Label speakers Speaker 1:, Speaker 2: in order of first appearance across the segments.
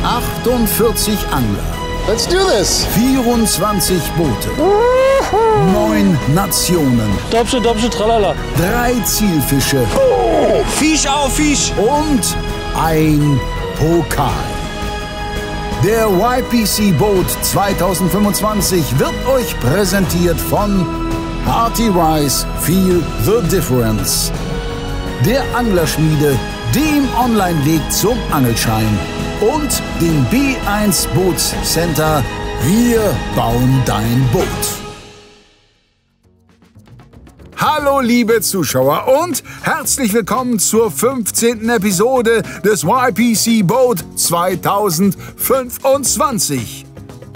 Speaker 1: 48 Angler.
Speaker 2: Let's do this.
Speaker 1: 24 Boote. 9 Nationen.
Speaker 3: Dobsche, tralala.
Speaker 1: 3 Zielfische.
Speaker 3: Fisch auf Fisch.
Speaker 1: Und ein Pokal. Der YPC Boat 2025 wird euch präsentiert von Hearty Rice, Feel the Difference. Der Anglerschmiede, dem Online-Weg zum Angelschein und dem B1 Bootscenter. Wir bauen dein Boot. Hallo liebe Zuschauer und herzlich willkommen zur 15. Episode des YPC Boat 2025.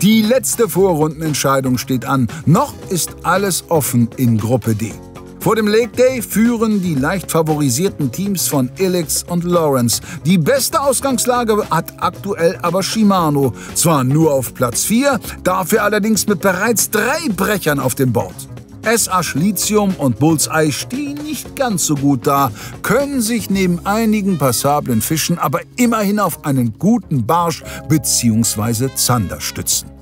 Speaker 1: Die letzte Vorrundenentscheidung steht an. Noch ist alles offen in Gruppe D. Vor dem Lake Day führen die leicht favorisierten Teams von Ilex und Lawrence. Die beste Ausgangslage hat aktuell aber Shimano. Zwar nur auf Platz 4, dafür allerdings mit bereits 3 Brechern auf dem Board. S.H. Lithium und Bullseye stehen nicht ganz so gut da, können sich neben einigen passablen Fischen aber immerhin auf einen guten Barsch bzw. Zander stützen.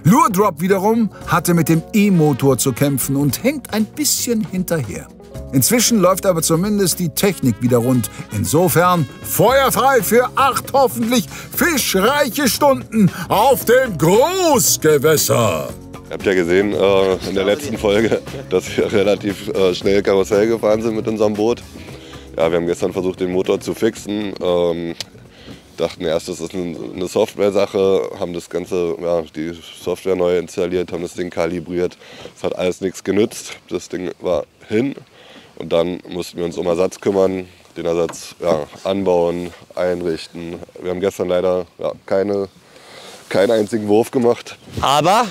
Speaker 1: Lure Drop wiederum hatte mit dem E-Motor zu kämpfen und hängt ein bisschen hinterher. Inzwischen läuft aber zumindest die Technik wieder rund. Insofern feuerfrei für 8 hoffentlich fischreiche Stunden auf dem Großgewässer.
Speaker 4: Ihr habt ja gesehen in der letzten Folge, dass wir relativ schnell Karussell gefahren sind mit unserem Boot. Ja, wir haben gestern versucht, den Motor zu fixen. Dachten erst, das ist eine Software-Sache, haben das Ganze, ja, die Software neu installiert, haben das Ding kalibriert. Es hat alles nichts genützt. Das Ding war hin und dann mussten wir uns um Ersatz kümmern, den Ersatz anbauen, einrichten. Wir haben gestern leider keinen einzigen Wurf gemacht. Aber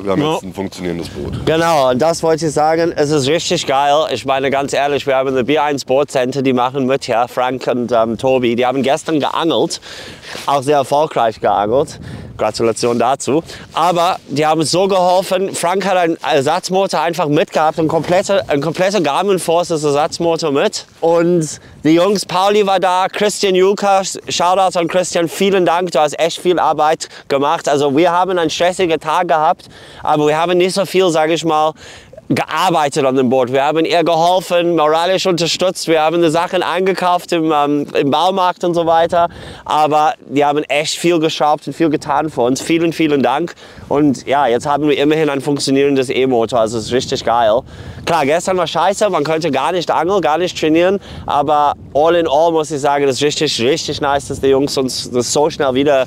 Speaker 4: wir haben jetzt ein funktionierendes Boot.
Speaker 5: Genau, und das wollte ich sagen, es ist richtig geil. Ich meine, ganz ehrlich, wir haben eine B1 Bootcenter, die machen mit, ja, Frank und Tobi. Die haben gestern geangelt, auch sehr erfolgreich geangelt. Gratulation dazu. Aber die haben so geholfen. Frank hat einen Ersatzmotor einfach mitgehabt, ein kompletter Garmin Forces Ersatzmotor mit. Und die Jungs, Pauli war da, Christian Juka, Shoutout an Christian, vielen Dank, du hast echt viel Arbeit gemacht. Also wir haben einen stressigen Tag gehabt, aber wir haben nicht so viel, sage ich mal, gearbeitet an dem Boot. Wir haben ihr geholfen, moralisch unterstützt, wir haben die Sachen eingekauft im Baumarkt und so weiter. Aber die haben echt viel geschraubt und viel getan für uns. Vielen, vielen Dank. Und ja, jetzt haben wir immerhin ein funktionierendes E-Motor, also es ist richtig geil. Klar, gestern war scheiße, man konnte gar nicht angeln, gar nicht trainieren, aber all in all muss ich sagen, das ist richtig, richtig nice, dass die Jungs uns das so schnell wieder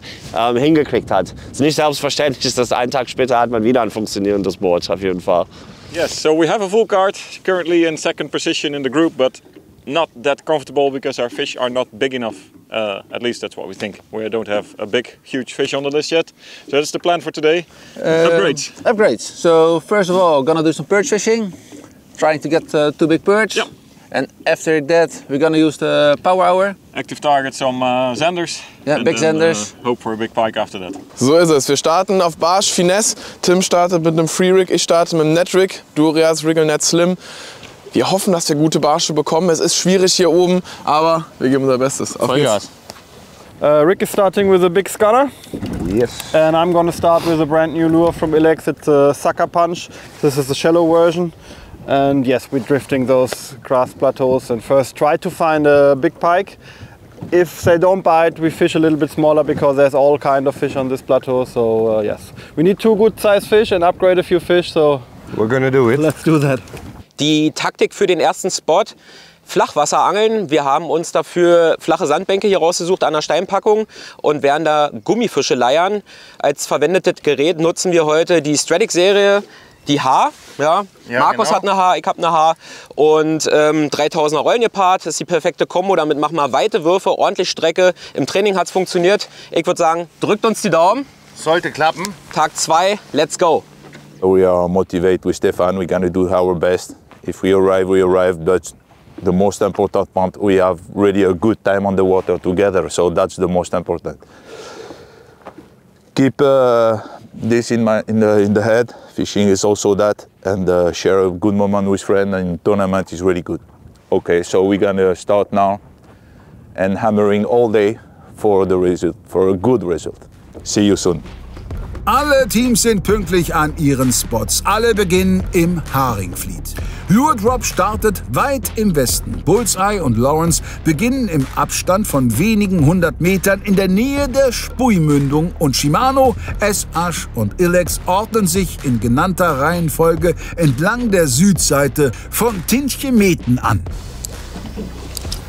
Speaker 5: hingekriegt hat. Es ist nicht selbstverständlich, dass einen Tag später hat man wieder ein funktionierendes Boot, auf jeden Fall.
Speaker 6: Yes, so we have a full cart, currently in 2nd position in the group, but not that comfortable because our fish are not big enough. At least that's what we think. We don't have a big, huge fish on the list yet. So that's the plan for today. Upgrades.
Speaker 2: Upgrades. So first of all, gonna do some perch fishing, trying to get 2 big perch.
Speaker 6: Yeah.
Speaker 2: And after that, we're gonna use the power hour.
Speaker 6: Active target, some Zanders.
Speaker 2: Yeah, big Zanders.
Speaker 6: Hope for a big pike after that.
Speaker 7: So ist es. Wir starten auf Barsch Finesse. Tim startet mit einem Free Rig, ich starte mit einem Net Rig. Dorias Wriggle Net Slim. Wir hoffen, dass wir gute Barsche bekommen. Es ist schwierig hier oben, aber wir geben unser Bestes. Auf geht's.
Speaker 3: Rick is starting with a big scanner.
Speaker 2: Yes.
Speaker 3: And I'm going to start with a brand new lure from Ilex. It's a Sucker Punch. This is the shallow version. And yes, we're drifting those grass plateaus and first try to find a big pike. If they don't bite, we fish a little bit smaller because there's all kind of fish on this plateau. So yes, we need 2 good sized fish and upgrade a few fish. So
Speaker 2: we're gonna do it.
Speaker 3: Let's do that.
Speaker 8: Die Taktik für den ersten Spot: Flachwasserangeln. Wir haben uns dafür flache Sandbänke hier rausgesucht an der Steinpackung und werden da Gummifische leiern. Als verwendetes Gerät nutzen wir heute die Stradic-Serie, die H. Ja. Markus hat eine H, ich habe eine H und 3000er Rollen gepaart. Das ist die perfekte Kombo. Damit machen wir weite Würfe, ordentlich Strecke. Im Training hat es funktioniert. Ich würde sagen, drückt uns die Daumen.
Speaker 2: Sollte klappen.
Speaker 8: Tag 2, let's go.
Speaker 9: We are motivated with Stefan. We're going to do our best. If we arrive, we arrive. But the most important part, we have really a good time on the water together. So that's the most important. Keep this in the head. Fishing is also that, and share a good moment with friends in tournament is really good. Okay, so we're gonna start now and hammering all day for a good result. See you soon.
Speaker 1: Alle Teams sind pünktlich an ihren Spots. Alle beginnen im Haringfleet. Lure Drop startet weit im Westen. Bullseye und Lawrence beginnen im Abstand von wenigen 100 Metern in der Nähe der Spuimündung und Shimano, S-Ash und Ilex ordnen sich in genannter Reihenfolge entlang der Südseite von Tinchemeten an.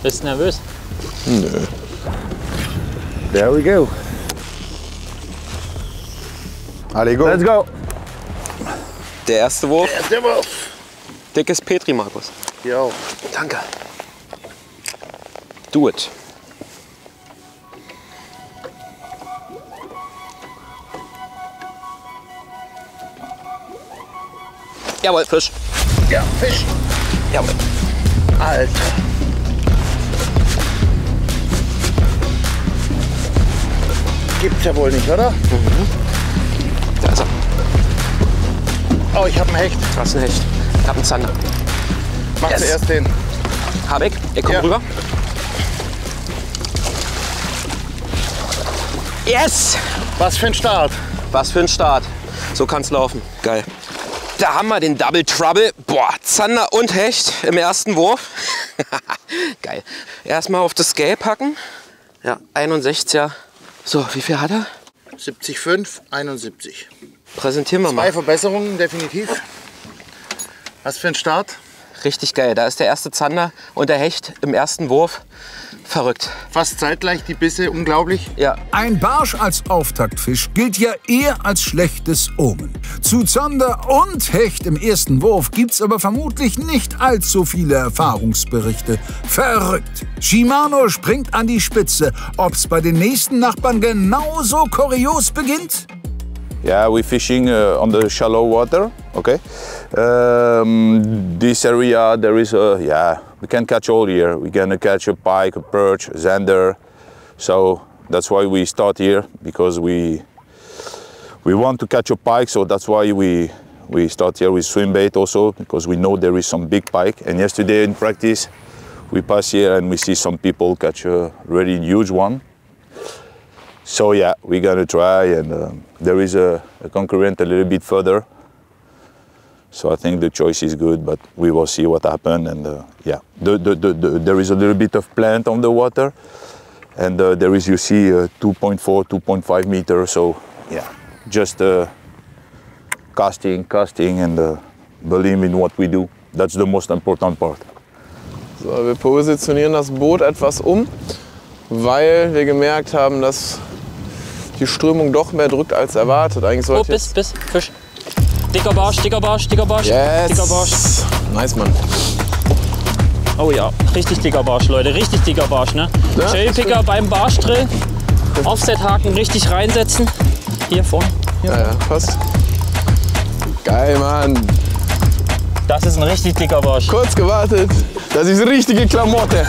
Speaker 10: Bist du nervös?
Speaker 3: Nö.
Speaker 11: There we go. Allez, go.
Speaker 3: Let's go.
Speaker 8: Der erste Wurf.
Speaker 11: Der Wurf.
Speaker 8: Dickes Petri, Markus.
Speaker 11: Jo.
Speaker 8: Danke. Do it. Jawohl, Fisch.
Speaker 11: Ja, Fisch.
Speaker 8: Jawohl.
Speaker 11: Alter. Gibt's ja wohl nicht, oder?
Speaker 8: Da ist er.
Speaker 11: Oh, ich hab einen Hecht.
Speaker 8: Du hast einen Hecht. Ich hab einen Zander.
Speaker 11: Mach
Speaker 8: Yes.
Speaker 11: zuerst den.
Speaker 8: Habeck, ihr kommt
Speaker 11: Ja.
Speaker 8: rüber. Yes!
Speaker 11: Was für ein Start.
Speaker 8: Was für ein Start. So kann's laufen. Geil. Da haben wir den Double Trouble. Boah, Zander und Hecht im ersten Wurf. Geil. Erstmal auf das Scale packen. Ja, 61er. So, wie viel hat er?
Speaker 11: 70,5, 71.
Speaker 8: Präsentieren wir
Speaker 11: 2
Speaker 8: mal.
Speaker 11: Verbesserungen, definitiv. Was für ein Start.
Speaker 8: Richtig geil. Da ist der erste Zander und der Hecht im ersten Wurf. Verrückt.
Speaker 11: Fast zeitgleich die Bisse, unglaublich.
Speaker 8: Ja.
Speaker 1: Ein Barsch als Auftaktfisch gilt ja eher als schlechtes Omen. Zu Zander und Hecht im ersten Wurf gibt's aber vermutlich nicht allzu viele Erfahrungsberichte. Verrückt. Shimano springt an die Spitze. Ob's bei den nächsten Nachbarn genauso kurios beginnt?
Speaker 9: Yeah, we're fishing on the shallow water, okay? This area, there is we can catch all here. We're gonna catch a pike, a perch, a zander. So that's why we start here, because we want to catch a pike, so that's why we start here with swim bait also, because we know there is some big pike. And yesterday in practice, we pass here and we see some people catch a really huge one. So yeah, we're gonna try, and there is a concurrent a little bit further. So I think the choice is good, but we will see what happens. And yeah, there is a little bit of plant on the water, and there is, you see, 2.4, 2.5 meters. So yeah, just casting, and believe in what we do. That's the most important part.
Speaker 3: So, wir positionieren das Boot etwas weil wir gemerkt haben, dass die Strömung doch mehr drückt als erwartet. Eigentlich sollte
Speaker 10: bis, Fisch. Dicker Barsch, dicker Barsch, dicker Barsch.
Speaker 3: Yes.
Speaker 10: Dicker Barsch.
Speaker 3: Nice, Mann.
Speaker 10: Oh ja, richtig dicker Barsch, Leute. Richtig dicker Barsch, ne?
Speaker 3: Ja,
Speaker 10: Cherrypicker beim Barschdrill. Offset-Haken richtig reinsetzen. Hier vorne.
Speaker 3: Ja, passt. Geil, Mann.
Speaker 10: Das ist ein richtig dicker Barsch.
Speaker 3: Kurz gewartet. Das ist richtige Klamotte.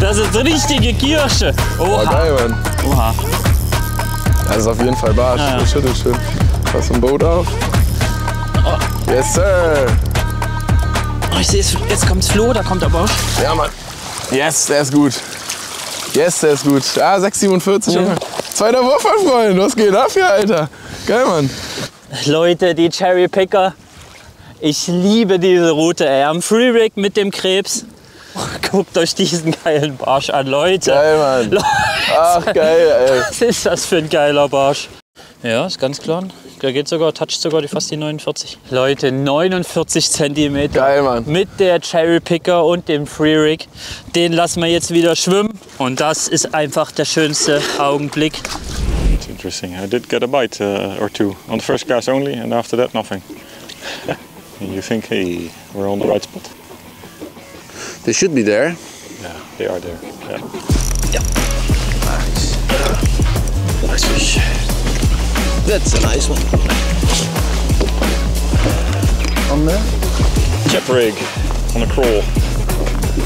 Speaker 10: Das ist richtige Kirsche. Oha.
Speaker 3: Oh, geil, Mann.
Speaker 10: Oha.
Speaker 3: Das ist auf jeden Fall Barsch.
Speaker 10: Ja.
Speaker 3: Schüttel schön. Pass im Boot auf.
Speaker 10: Oh.
Speaker 3: Yes, sir.
Speaker 10: Oh, ich sehe es. Jetzt kommt's Flo, da kommt der Barsch.
Speaker 3: Ja, Mann. Yes, der ist gut. Yes, der ist gut. Ah, 6,47.
Speaker 10: Ja.
Speaker 3: Zweiter Wurf, mein Freund. Was geht ab hier, Alter? Geil, Mann.
Speaker 10: Leute, die Cherrypicker. Ich liebe diese Route, ey. Am Freerig mit dem Krebs. Guckt euch diesen geilen Barsch an, Leute.
Speaker 3: Geil, Mann.
Speaker 10: Leute.
Speaker 3: Ach, geil, ey.
Speaker 10: Was ist das für ein geiler Barsch? Ja, ist ganz klar. Der geht sogar, toucht sogar fast die 49. Leute, 49 cm.
Speaker 3: Geil, Mann.
Speaker 10: Mit der Cherrypicker und dem Freerig. Den lassen wir jetzt wieder schwimmen. Und das ist einfach der schönste Augenblick.
Speaker 6: It's interesting. I did get a bite or two on the first cast only, and after that nothing. And you think, hey, we're on the right spot?
Speaker 2: They should be there.
Speaker 6: Yeah, they are there. Yeah.
Speaker 2: Yeah. Nice. Nice fish. That's a nice one. On there?
Speaker 6: Chip rig on a crawl.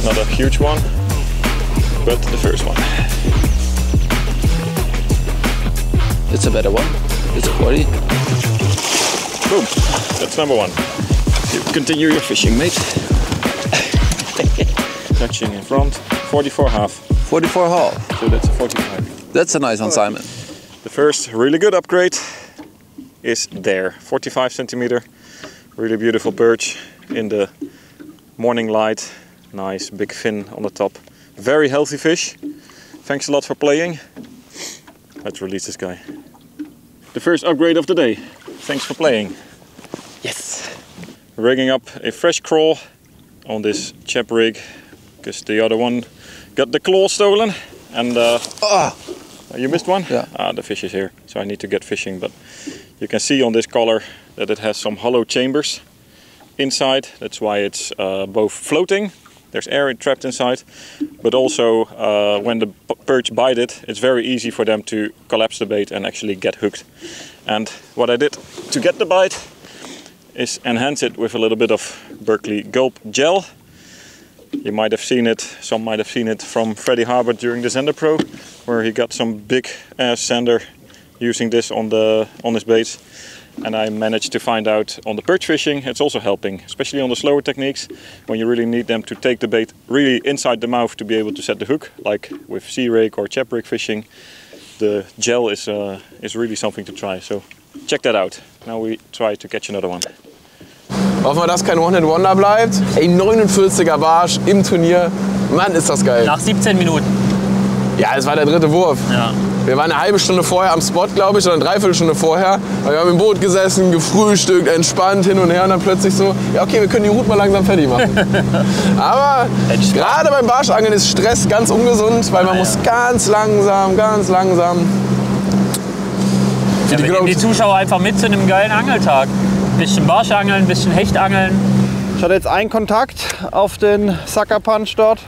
Speaker 6: Not a huge one, but the first one.
Speaker 2: It's a better one. It's a 40.
Speaker 6: Boom. That's number one. You continue your fishing, mate. Touching in front. 44 half.
Speaker 2: 44 half.
Speaker 6: So that's a 45.
Speaker 2: That's a nice one, Simon.
Speaker 6: The first really good upgrade is there. 45 centimeter. Really beautiful perch in the morning light. Nice big fin on the top. Very healthy fish. Thanks a lot for playing. Let's release this guy. The first upgrade of the day. Thanks for playing.
Speaker 10: Yes.
Speaker 6: Rigging up a fresh crawl on this chap rig because the other one got the claw stolen and you missed one?
Speaker 2: Yeah.
Speaker 6: The fish is here, so I need to get fishing, but you can see on this collar that it has some hollow chambers inside. That's why it's both floating, there's air trapped inside, but also when the perch bite it, it's very easy for them to collapse the bait and actually get hooked. And what I did to get the bite is enhance it with a little bit of Berkley Gulp gel. You might have seen it, some might have seen it from Freddie Harbert during the Zander Pro, where he got some big ass zander using this on his baits. And I managed to find out on the perch fishing it's also helping, especially on the slower techniques, when you really need them to take the bait really inside the mouth to be able to set the hook, like with sea rake or chap rig fishing. The gel is really something to try, so check that out. Now we try to catch another one.
Speaker 7: Hoffen wir, dass kein One-Hit-Wonder bleibt. Ey, 49er Barsch im Turnier. Mann, ist das geil.
Speaker 10: Nach 17 Minuten.
Speaker 7: Ja, es war der dritte Wurf.
Speaker 10: Ja.
Speaker 7: Wir waren eine halbe Stunde vorher am Spot, glaube ich, oder eine Dreiviertelstunde vorher. Wir haben im Boot gesessen, gefrühstückt, entspannt hin und her und dann plötzlich so, ja okay, wir können die Route mal langsam fertig machen. Aber gerade beim Barschangeln ist Stress ganz ungesund, weil man muss ganz langsam.
Speaker 10: Ja, wir nehmen die Zuschauer einfach mit zu einem geilen Angeltag. Ein bisschen Barschangeln, ein bisschen Hechtangeln.
Speaker 3: Ich hatte jetzt einen Kontakt auf den Sucker Punch dort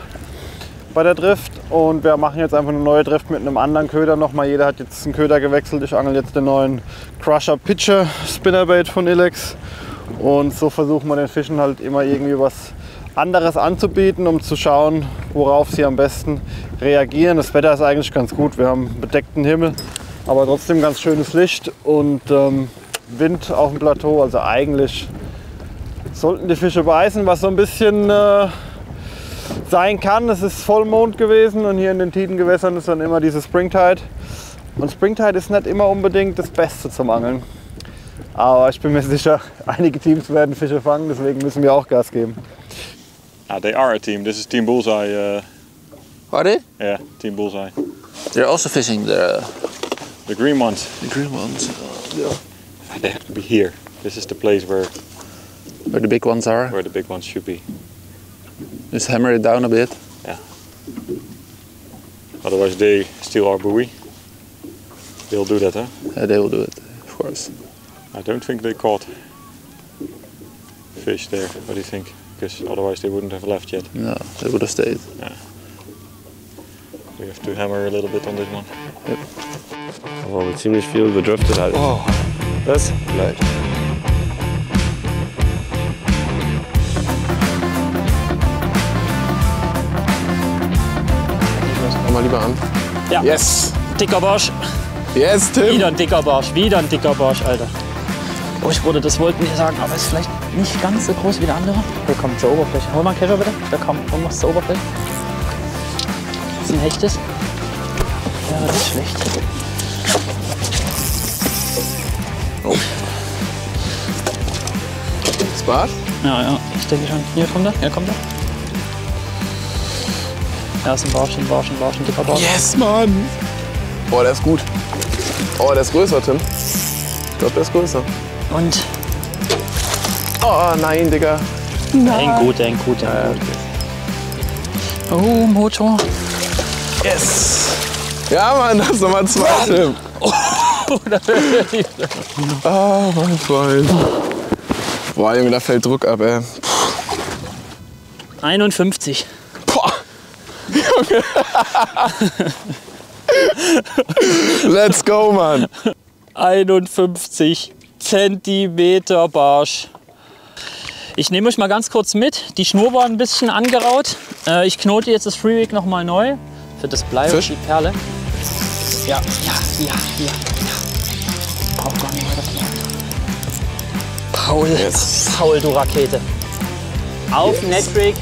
Speaker 3: bei der Drift und wir machen jetzt einfach eine neue Drift mit einem anderen Köder nochmal. Jeder hat jetzt einen Köder gewechselt. Ich angel jetzt den neuen Crusher Pitcher Spinnerbait von Ilex und so versuchen wir den Fischen halt immer irgendwie was anderes anzubieten, um zu schauen, worauf sie am besten reagieren. Das Wetter ist eigentlich ganz gut. Wir haben bedeckten Himmel, aber trotzdem ganz schönes Licht und Wind auf dem Plateau. Also eigentlich sollten die Fische beißen, was so ein bisschen sein kann. Es ist Vollmond gewesen und hier in den Tidengewässern ist dann immer diese Springtide. Und Springtide ist nicht immer unbedingt das Beste zum Angeln. Aber ich bin mir sicher, einige Teams werden Fische fangen, deswegen müssen wir auch Gas geben.
Speaker 6: They are a team. This is Team Bullseye.
Speaker 2: Are they?
Speaker 6: Yeah, Team Bullseye.
Speaker 2: They're also fishing the
Speaker 6: green ones.
Speaker 2: The green ones. Yeah.
Speaker 6: They have to be here. This is the place where
Speaker 2: the big ones are.
Speaker 6: Where the big ones should be.
Speaker 2: Just hammer it down a bit.
Speaker 6: Yeah. Otherwise they steal our buoy. They'll do that, huh?
Speaker 2: Yeah, they will do it, of course.
Speaker 6: I don't think they caught fish there. What do you think? Because otherwise they wouldn't have left yet.
Speaker 2: No, they would have stayed.
Speaker 6: Yeah. We have to hammer a little bit on this one.
Speaker 2: Yep.
Speaker 5: Aber wir ziemlich viel gedriftet halt.
Speaker 7: Oh.
Speaker 5: Was?
Speaker 7: Gleich. Fangen wir lieber an.
Speaker 10: Ja.
Speaker 7: Yes.
Speaker 10: Dicker Barsch.
Speaker 7: Yes, Tim.
Speaker 10: Wieder ein dicker Barsch. Wieder ein dicker Barsch, Alter. Oh, ich wurde, das wollten wir sagen, aber ist vielleicht nicht ganz so groß wie der andere. Wir kommen zur Oberfläche. Hol mal einen Kescher bitte. Wir kommen was zur Oberfläche. Das ist ein Hechtes. Ja, das ist schlecht.
Speaker 7: Oh. Das Barsch?
Speaker 10: Ja, ich denke schon. Hier kommt er. Ja, kommt er. Ja, ist ein Barsch, ein dicker Barsch.
Speaker 7: Yes, Mann! Oh, der ist gut. Oh, der ist größer, Tim. Ich glaube, der ist größer.
Speaker 10: Und?
Speaker 7: Oh, nein, Digga.
Speaker 10: Nein. Gut. Oh, Motor.
Speaker 7: Yes! Ja, Mann, das ist Nummer 2, Tim. Ah, mein Freund. Boah, Junge, da fällt Druck ab, ey.
Speaker 10: 51.
Speaker 7: Boah. Junge. Let's go, Mann.
Speaker 10: 51 Zentimeter Barsch. Ich nehme euch mal ganz kurz mit. Die Schnur war ein bisschen angeraut. Ich knote jetzt das Freewig noch mal neu. Für das Blei und die Perle. Ja. Brauch gar nicht weiter. Paul, yes. Paul, du Rakete. Auf Netrig.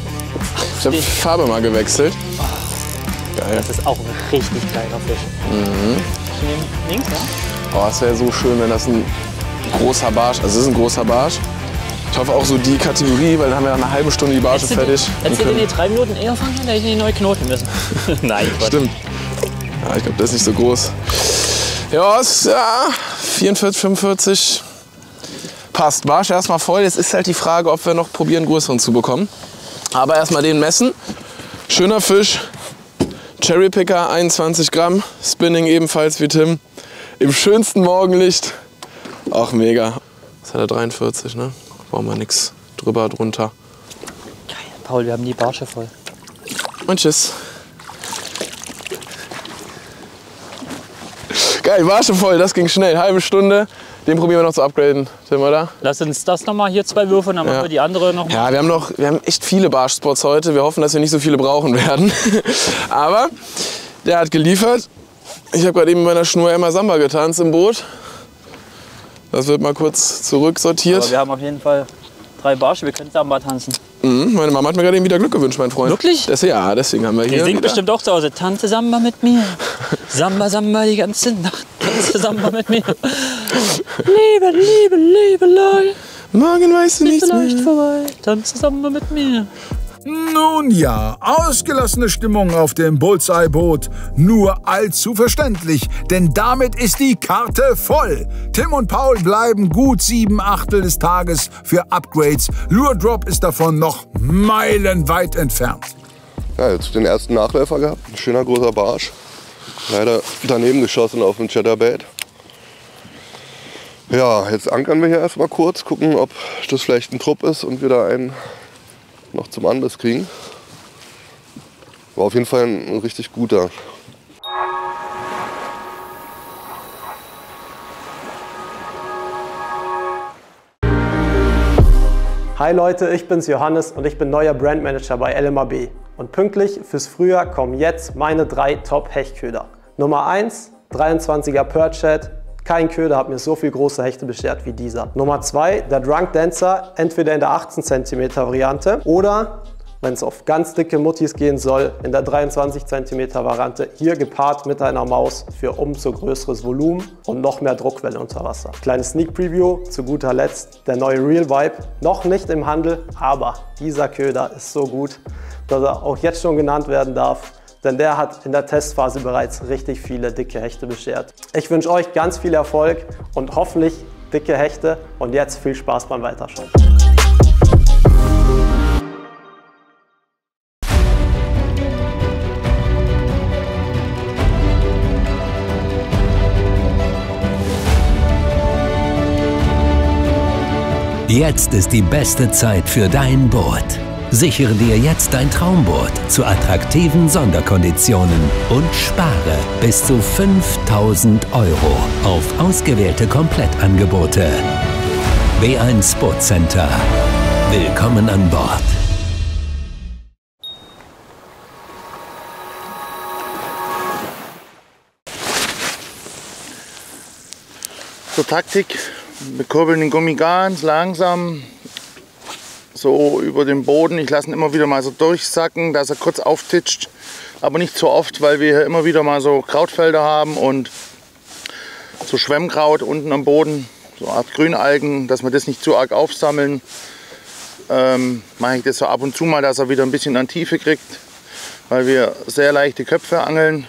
Speaker 7: Ich habe Farbe mal gewechselt. Geil.
Speaker 10: Das ist auch ein richtig kleiner Fisch. Ich nehme links, ja?
Speaker 7: Oh, es wäre so schön, wenn das ein großer Barsch, also es ist ein großer Barsch. Ich hoffe auch so die Kategorie, weil dann haben wir nach einer halben Stunde die Barsche fertig.
Speaker 10: Hättest du den hier 3 Minuten eher fangen, dann hätte ich den neu knoten müssen. Nein, Quatsch.
Speaker 7: Stimmt. Ja, ich glaube, das ist nicht so groß. Ja, ist, ja 44, 45. Passt. Barsch erstmal voll. Jetzt ist halt die Frage, ob wir noch probieren, größeren zu bekommen. Aber erstmal den messen. Schöner Fisch. Cherrypicker, 21 Gramm. Spinning ebenfalls wie Tim. Im schönsten Morgenlicht. Auch mega. Das hat er 43, ne? Brauchen wir nichts drüber, drunter.
Speaker 10: Geil, Paul, wir haben die Barsche voll.
Speaker 7: Und tschüss. Geil, Barsche voll, das ging schnell. Halbe Stunde. Den probieren wir noch zu upgraden, Tim, oder?
Speaker 10: Lass uns das noch mal hier 2 Würfe und dann machen wir die andere noch mal.
Speaker 7: Ja, wir haben echt viele Barschspots heute. Wir hoffen, dass wir nicht so viele brauchen werden. Aber der hat geliefert. Ich habe gerade eben mit meiner Schnur Emma Samba getanzt im Boot. Das wird mal kurz zurücksortiert.
Speaker 10: Aber wir haben auf jeden Fall 3 Barsche, wir können Samba tanzen.
Speaker 7: Meine Mama hat mir gerade eben wieder Glück gewünscht, mein Freund.
Speaker 10: Wirklich?
Speaker 7: Ja, deswegen haben wir hier.
Speaker 10: Die singt bestimmt auch zu Hause. Tanze Samba mit mir. Samba, Samba die ganze Nacht. Tanze Samba mit mir. Liebe, Liebe, Liebelei.
Speaker 7: Morgen weißt du nichts
Speaker 10: vielleicht
Speaker 7: mehr.
Speaker 10: vorbei. Tanze Samba mit mir.
Speaker 1: Nun ja, ausgelassene Stimmung auf dem Bullseye-Boot. Nur allzu verständlich, denn damit ist die Karte voll. Tim und Paul bleiben gut 7/8 des Tages für Upgrades. Lure Drop ist davon noch meilenweit entfernt.
Speaker 4: Ja, jetzt den ersten Nachläufer gehabt. Ein schöner großer Barsch. Leider daneben geschossen auf dem Chatterbait. Ja, jetzt ankern wir hier erstmal kurz, gucken, ob das vielleicht ein Trupp ist und wir da einen noch zum Anbiss kriegen. War auf jeden Fall ein richtig guter.
Speaker 12: Hi Leute, ich bin's Johannes und ich bin neuer Brandmanager bei LMAB. Und pünktlich fürs Frühjahr kommen jetzt meine 3 Top-Hechtköder. Nummer 1, 23er Perch Head. Kein Köder hat mir so viel große Hechte beschert wie dieser. Nummer 2, der Drunk Dancer, entweder in der 18 cm Variante oder, wenn es auf ganz dicke Muttis gehen soll, in der 23 cm Variante, hier gepaart mit einer Maus für umso größeres Volumen und noch mehr Druckwelle unter Wasser. Kleines Sneak Preview, zu guter Letzt der neue Real Vibe, noch nicht im Handel, aber dieser Köder ist so gut, dass er auch jetzt schon genannt werden darf. Denn der hat in der Testphase bereits richtig viele dicke Hechte beschert. Ich wünsche euch ganz viel Erfolg und hoffentlich dicke Hechte. Und jetzt viel Spaß beim Weiterschauen.
Speaker 13: Jetzt ist die beste Zeit für dein Boot. Sichere dir jetzt dein Traumboot zu attraktiven Sonderkonditionen und spare bis zu 5.000 € auf ausgewählte Komplettangebote. B1 Boat Center. Willkommen an Bord.
Speaker 11: Zur Taktik. Wir kurbeln den Gummi ganz langsam so über den Boden. Ich lasse ihn immer wieder mal so durchsacken, dass er kurz auftitscht. Aber nicht zu oft, weil wir hier immer wieder mal so Krautfelder haben und so Schwemmkraut unten am Boden. So eine Art Grünalgen, dass wir das nicht zu arg aufsammeln. Mache ich das so ab und zu mal, dass er wieder ein bisschen an Tiefe kriegt. Weil wir sehr leichte Köpfe angeln.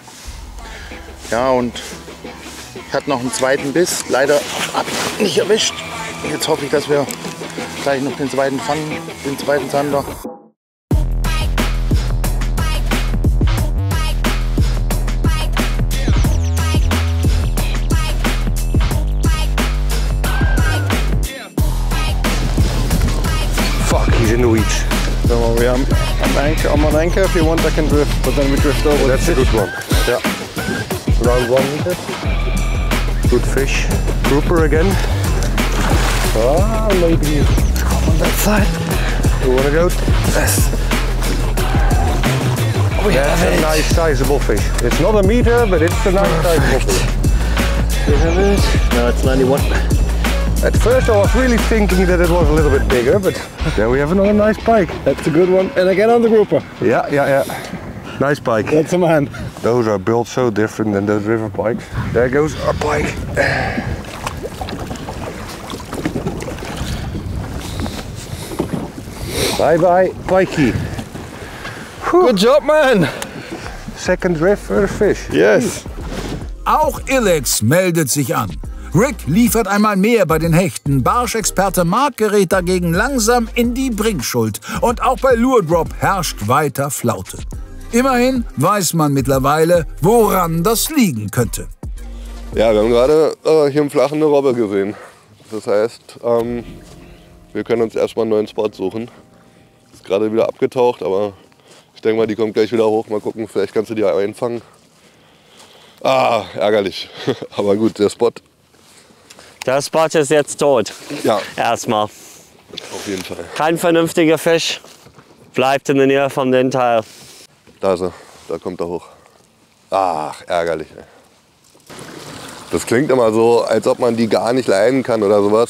Speaker 11: Ja, und ich hatte noch einen zweiten Biss. Leider habe ich nicht erwischt. Jetzt hoffe ich, dass wir gleich noch den zweiten fangen, den zweiten Zander.
Speaker 4: Fuck, he's in the weeds.
Speaker 3: Don't worry, I'm on anchor. If you want, I can drift, but then we drift over.
Speaker 4: That's a good one. Yeah. Around 1 meter. Good fish. Grouper again. Ah, maybe on that side. You want to go? Yes. That's a nice sizable fish. It's not a meter, but it's a nice sizable fish. Isn't it? No, it's 91. At first I was really thinking that it was a little bit bigger, but there we have another nice pike.
Speaker 3: That's a good one. And again on the grouper.
Speaker 4: Yeah.
Speaker 14: Nice pike.
Speaker 3: That's a man.
Speaker 14: Those are built so different than those river pikes. There goes our pike. Bye bye, pikey.
Speaker 3: Good job, man.
Speaker 14: Second drift for the fish.
Speaker 3: Yes.
Speaker 1: Auch Ilex meldet sich an. Rick liefert einmal mehr bei den Hechten. Barschexperte Mark gerät dagegen langsam in die Bringschuld. Und auch bei Lure Drop herrscht weiter Flaute. Immerhin weiß man mittlerweile, woran das liegen könnte.
Speaker 4: Ja, wir haben gerade hier im Flachen eine Robbe gesehen. Das heißt, wir können uns erstmal einen neuen Spot suchen. Ist gerade wieder abgetaucht, aber ich denke mal, die kommt gleich wieder hoch. Mal gucken, vielleicht kannst du die einfangen. Ah, ärgerlich. Aber gut, der Spot.
Speaker 5: Der Spot ist jetzt tot.
Speaker 4: Ja.
Speaker 5: Erstmal.
Speaker 4: Auf jeden Fall.
Speaker 5: Kein vernünftiger Fisch. Bleibt in der Nähe von dem Teil.
Speaker 4: Da ist er. Da kommt er hoch. Ach, ärgerlich. Das klingt immer so, als ob man die gar nicht leiden kann oder sowas.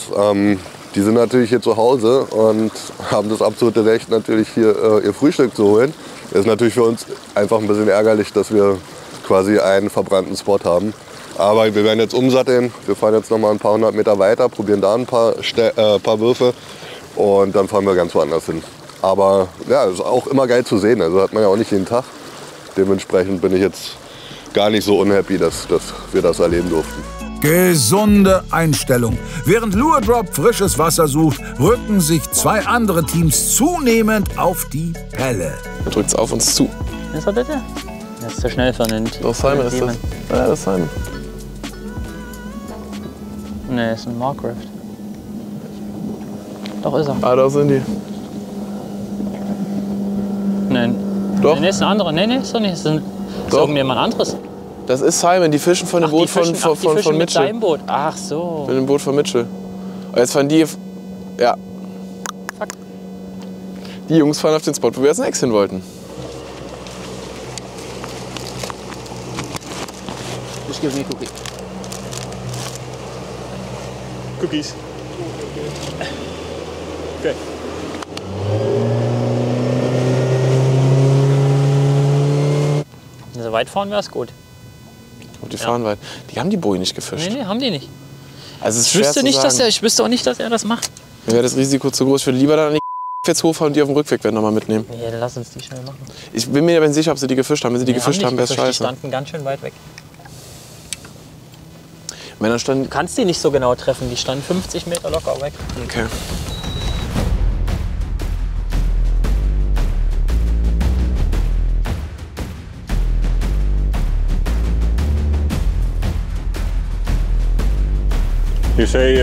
Speaker 4: Die sind natürlich hier zu Hause und haben das absolute Recht, natürlich hier ihr Frühstück zu holen. Das ist natürlich für uns einfach ein bisschen ärgerlich, dass wir quasi einen verbrannten Spot haben. Aber wir werden jetzt umsatteln. Wir fahren jetzt noch mal ein paar hundert Meter weiter, probieren da ein paar Würfe und dann fahren wir ganz woanders hin. Aber ja, ist auch immer geil zu sehen. Also hat man ja auch nicht jeden Tag. Dementsprechend bin ich jetzt gar nicht so unhappy, dass wir das erleben durften.
Speaker 1: Gesunde Einstellung. Während Lure Drop frisches Wasser sucht, rücken sich zwei andere Teams zunehmend auf die Pelle.
Speaker 7: Er drückt's auf uns zu.
Speaker 10: Ist er bitte? Das ist zu schnell vernimmt.
Speaker 7: Doch, Simon ist das. Ja, das ist Simon.
Speaker 10: Nee, ist ein Markrift. Doch, ist er.
Speaker 7: Ah, da sind die.
Speaker 10: Nein.
Speaker 7: Doch.
Speaker 10: Nee, ist ein anderer. Nee, ist doch nicht. Ist irgendjemand anderes.
Speaker 7: Das ist Simon, die fischen von dem Boot von
Speaker 10: mit
Speaker 7: Mitchell.
Speaker 10: seinem Boot. Ach so.
Speaker 7: Mit dem Boot von Mitchell. Und jetzt fahren die. Ja.
Speaker 10: Fuck.
Speaker 7: Die Jungs fahren auf den Spot, wo wir als nächstes hin wollten.
Speaker 2: Just give me a cookie.
Speaker 6: Cookies. Okay.
Speaker 10: So weit fahren wäre es gut.
Speaker 7: Und die fahren weit. Die haben die Boje nicht gefischt.
Speaker 10: Nee, haben die nicht.
Speaker 7: Also es ist schwer zu sagen.
Speaker 10: Ich wüsste auch nicht, dass er das macht.
Speaker 7: Mir wäre das Risiko zu groß. Ich würde lieber dann an die jetzt hochfahren und die auf dem Rückweg werden nochmal mitnehmen.
Speaker 10: Ja, dann lass uns die schnell machen.
Speaker 7: Ich bin mir aber nicht sicher, ob sie die gefischt haben. Wenn sie die gefischt haben, wäre es scheiße.
Speaker 10: Die standen ganz schön weit weg.
Speaker 7: Männer standen.
Speaker 10: Du kannst die nicht so genau treffen. Die standen 50 Meter locker weg.
Speaker 7: Okay.
Speaker 6: You say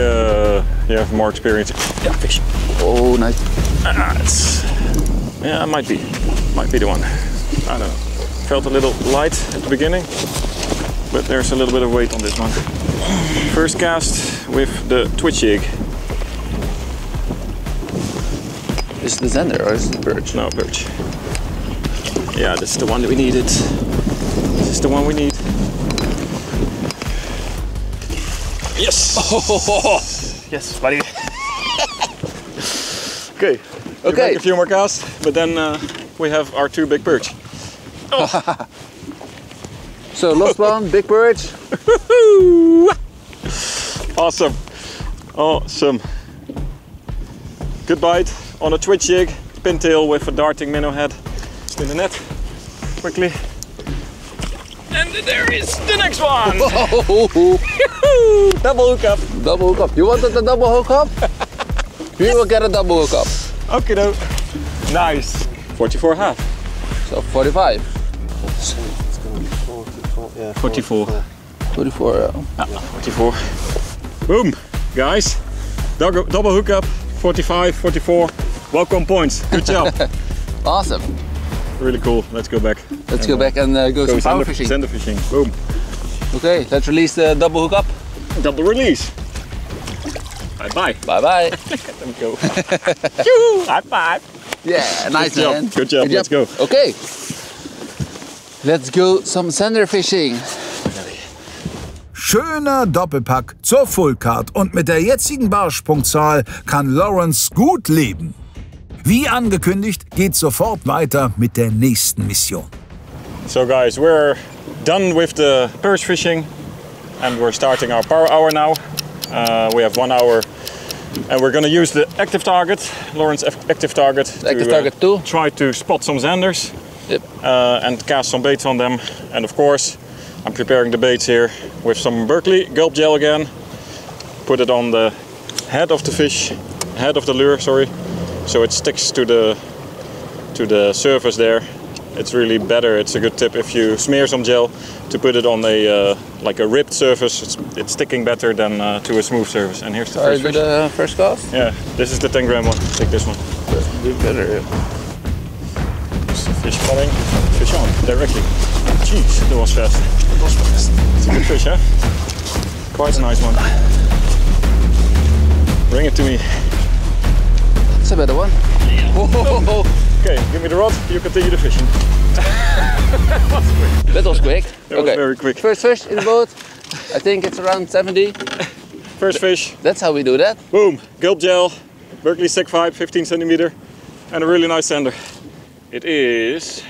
Speaker 6: you have more experience. Yeah, fish.
Speaker 2: Oh, nice.
Speaker 6: Yeah, might be the one. I don't know. Felt a little light at the beginning, but there's a little bit of weight on this one. First cast with the twitch jig.
Speaker 2: Is it the Zander or is it the perch?
Speaker 6: No, perch. Yeah, this is the one that we needed. This is the one we need. Yes! Oh, yes, buddy. Okay. We make a few more casts, but then we have our two big perch. Oh.
Speaker 2: So lost one, big perch.
Speaker 6: Awesome. Awesome. Good bite on a twitch jig, pintail with a darting minnow head. In the net, quickly. And there is the next one! Double hookup!
Speaker 2: Double hookup. You wanted a double hookup? You will get a double hookup.
Speaker 6: Okay, no. Nice. 44.5.
Speaker 2: So 45.
Speaker 6: Yeah, 44.
Speaker 2: 44, yeah.
Speaker 6: 44. Boom, guys. Double hookup, 45, 44. Welcome points. Good job.
Speaker 2: Awesome.
Speaker 6: Really cool. Let's go back.
Speaker 2: Let's go back and go some power fishing.
Speaker 6: Zander fishing. Boom.
Speaker 2: Okay, let's release the double hookup.
Speaker 6: Double release. Bye bye.
Speaker 2: Bye bye.
Speaker 6: Let them go. High five.
Speaker 2: Yeah, nice
Speaker 6: Good
Speaker 2: man.
Speaker 6: Job. Good job. Let's go.
Speaker 2: Okay. Let's go some Zander fishing.
Speaker 1: Schöner Doppelpack zur Fullcard und mit der jetzigen Barschpunktzahl kann Lawrence gut leben. Wie angekündigt, geht sofort weiter mit der nächsten Mission.
Speaker 6: So guys, we're done with the perch fishing and we're starting our power hour now. We have 1 hour and we're going to use the active target, Lawrence active target.
Speaker 2: Active target 2.
Speaker 6: Try to spot some Zanders.
Speaker 2: Yep.
Speaker 6: And cast some baits on them. And of course, I'm preparing the baits here with some Berkeley gulp gel again. Put it on the head of the fish, head of the lure, sorry, so it sticks to the surface there. It's really better. It's a good tip if you smear some gel to put it on a like a ribbed surface. It's sticking better than to a smooth surface. And here's the first fish.
Speaker 2: The first cast?
Speaker 6: Yeah, this is the 10 gram one. Take this one.
Speaker 2: Do better. Yeah.
Speaker 6: Fish spotting, fish on directly. Jeez, that was fast. It's a good fish, huh? Quite a nice one. Bring it to me.
Speaker 2: It's a better one. Whoa.
Speaker 6: Okay, give me the rod, you continue the fishing.
Speaker 2: That was quick.
Speaker 6: That was very quick.
Speaker 2: First fish in the boat. I think it's around 70.
Speaker 6: First fish.
Speaker 2: That's how we do that.
Speaker 6: Boom, gulp gel, Berkeley Sec 5, 15 centimeter, and a really nice sander. It is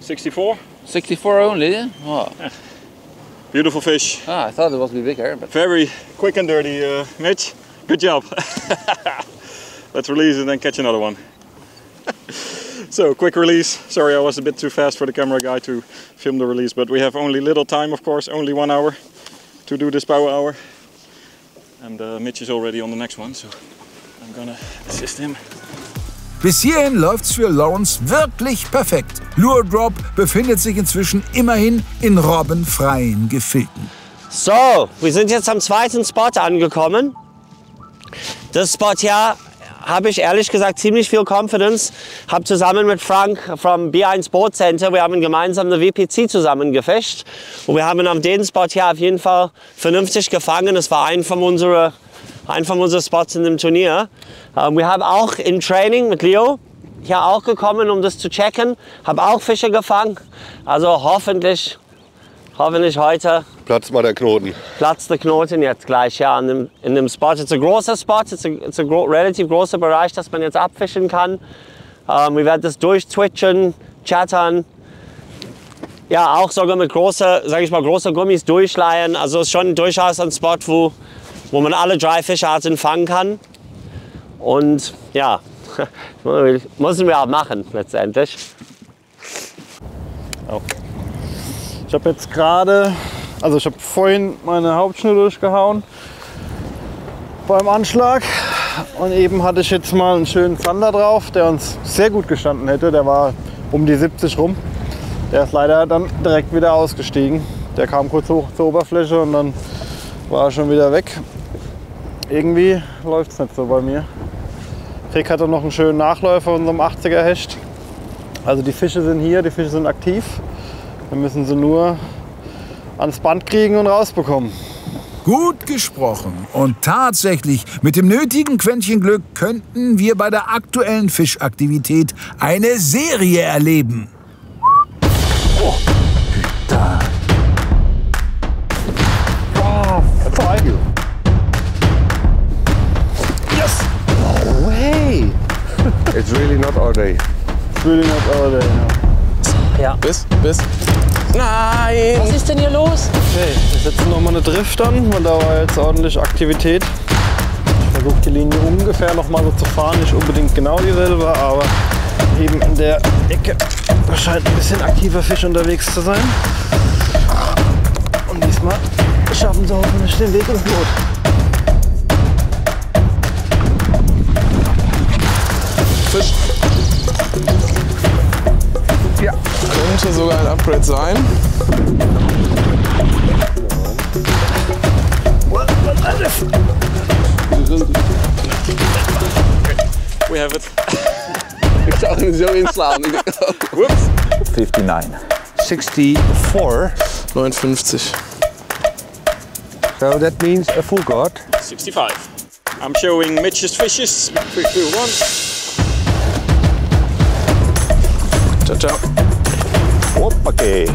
Speaker 6: 64.
Speaker 2: 64 only, yeah? Wow.
Speaker 6: Yeah. Beautiful fish.
Speaker 2: Ah, I thought it was bigger, but...
Speaker 6: Very quick and dirty, Mitch. Good job. Let's release and then catch another one. So, quick release. Sorry, I was a bit too fast for the camera guy to film the release, but we have only little time, of course, only 1 hour to do this power hour. And Mitch is already on the next one, so I'm gonna assist him.
Speaker 1: Bis hierhin läuft's für Lawrence wirklich perfekt. Lure Drop befindet sich inzwischen immerhin in robbenfreien Gefilden.
Speaker 5: So, wir sind jetzt am zweiten Spot angekommen. Das Spot hier habe ich ehrlich gesagt ziemlich viel Confidence. Habe zusammen mit Frank vom B1 Boat Center, wir haben gemeinsam eine WPC zusammen gefischt. Und wir haben auf den Spot hier auf jeden Fall vernünftig gefangen. Das war ein von unseren Spots in dem Turnier. Wir haben auch im Training mit Leo hier auch gekommen, um das zu checken. Habe auch Fische gefangen. Also hoffentlich heute
Speaker 4: platzt mal der Knoten.
Speaker 5: Platzt der Knoten jetzt gleich ja in dem Spot. Es ist ein großer Spot, es ist ein relativ großer Bereich, dass man jetzt abfischen kann. Wir werden das durchtwitchen, chattern. Ja, auch sogar mit großen Gummis durchleihen. Also es ist schon durchaus ein Spot, wo man alle 3 Fischarten fangen kann. Und ja, müssen wir auch machen letztendlich.
Speaker 3: Oh. Ich habe jetzt gerade, also ich habe vorhin meine Hauptschnur durchgehauen beim Anschlag und eben hatte ich jetzt mal einen schönen Zander drauf, der uns sehr gut gestanden hätte. Der war um die 70 rum. Der ist leider dann direkt wieder ausgestiegen. Der kam kurz hoch zur Oberfläche und dann war er schon wieder weg. Irgendwie läuft es nicht so bei mir. Rick hatte noch einen schönen Nachläufer unserem 80er Hecht. Also die Fische sind hier, die Fische sind aktiv. Wir müssen sie nur ans Band kriegen und rausbekommen.
Speaker 1: Gut gesprochen. Und tatsächlich, mit dem nötigen Quäntchen Glück könnten wir bei der aktuellen Fischaktivität eine Serie erleben.
Speaker 14: Oh, putain. Oh, thank you.
Speaker 3: Yes!
Speaker 14: No way! It's really not our day.
Speaker 3: It's really not our day,
Speaker 10: Ja.
Speaker 7: Bis.
Speaker 10: Nein! Was ist denn hier los?
Speaker 3: Okay, wir setzen nochmal eine Drift an, weil da war jetzt ordentlich Aktivität. Ich versuche die Linie ungefähr noch mal so zu fahren, nicht unbedingt genau dieselbe, aber eben in der Ecke scheint ein bisschen aktiver Fisch unterwegs zu sein. Und diesmal schaffen sie hoffentlich den Weg ins Boot.
Speaker 7: Fisch. Ja, könnte sogar ein Upgrade sein.
Speaker 6: We have it.
Speaker 2: Ik zag hem zo inslaan.
Speaker 6: Whoops.
Speaker 9: 59.
Speaker 14: 64.
Speaker 7: 59.
Speaker 14: So that means a full guard.
Speaker 6: 65. I'm showing Mitch's fishes. 3, 2, 1.
Speaker 7: Ciao, ciao.
Speaker 9: Hoppakee.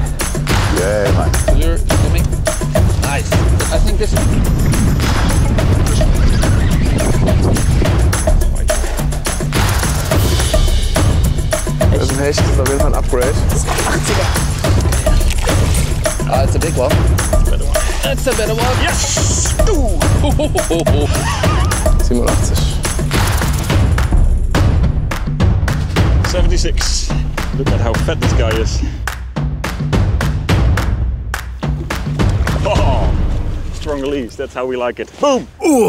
Speaker 9: Yeah, man.
Speaker 2: You're coming. Nice. I think this is...
Speaker 7: Das ist ein Hecht, das ist auf jeden Fall ein Upgrade.
Speaker 2: It's a big one. That's a better one.
Speaker 6: Yes!
Speaker 7: 87.
Speaker 6: 76. Look at how fat this guy is. Oh, strong release. That's how we like it. Boom!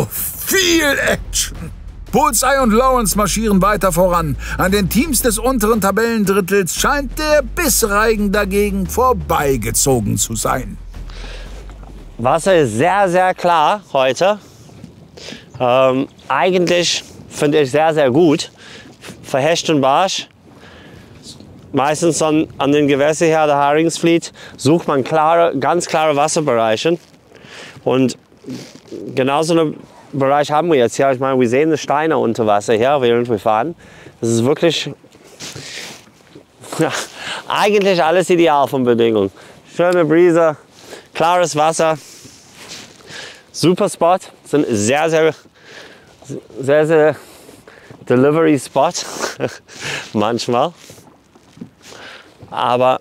Speaker 1: Viel Action! Bullseye und Lawrence marschieren weiter voran. An den Teams des unteren Tabellendrittels scheint der Bissreigen dagegen vorbeigezogen zu sein.
Speaker 5: Wasser ist sehr, sehr klar heute. Eigentlich finde ich sehr, sehr gut. Für Hecht und Barsch, meistens an den Gewässern her der Heringsfleet, sucht man ganz klare Wasserbereiche. Und genau so einen Bereich haben wir jetzt hier. Ich meine, wir sehen die Steine unter Wasser hier, während wir fahren. Das ist wirklich eigentlich alles ideal von Bedingungen. Schöne Brise, klares Wasser, super Spot, sind sehr Delivery Spot manchmal. Aber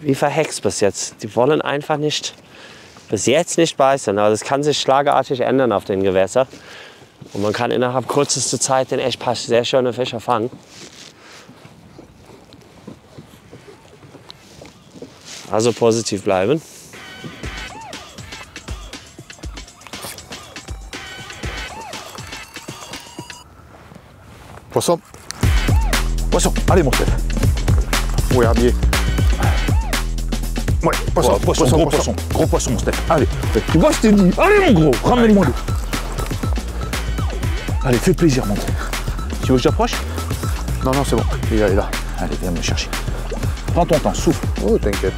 Speaker 5: wie verhext bis jetzt. Die wollen einfach bis jetzt nicht beißen. Aber das kann sich schlagartig ändern auf den Gewässern. Und man kann innerhalb kürzester Zeit den echt paar sehr schöne Fische fangen. Also positiv bleiben.
Speaker 9: Poisson. Poisson. Allez, mon chef. Oui, bien. Ouais, poisson, poisson, gros poisson. Gros poisson, mon Steph. Allez, tu vois, je t'ai dit. Allez, mon gros, ramène-moi le. Allez, fais plaisir, mon Steph. Tu veux que j'approche? Non, non, c'est bon. Il est là. Allez, viens me chercher. Prends ton temps, souffle.
Speaker 14: Oh, t'inquiète.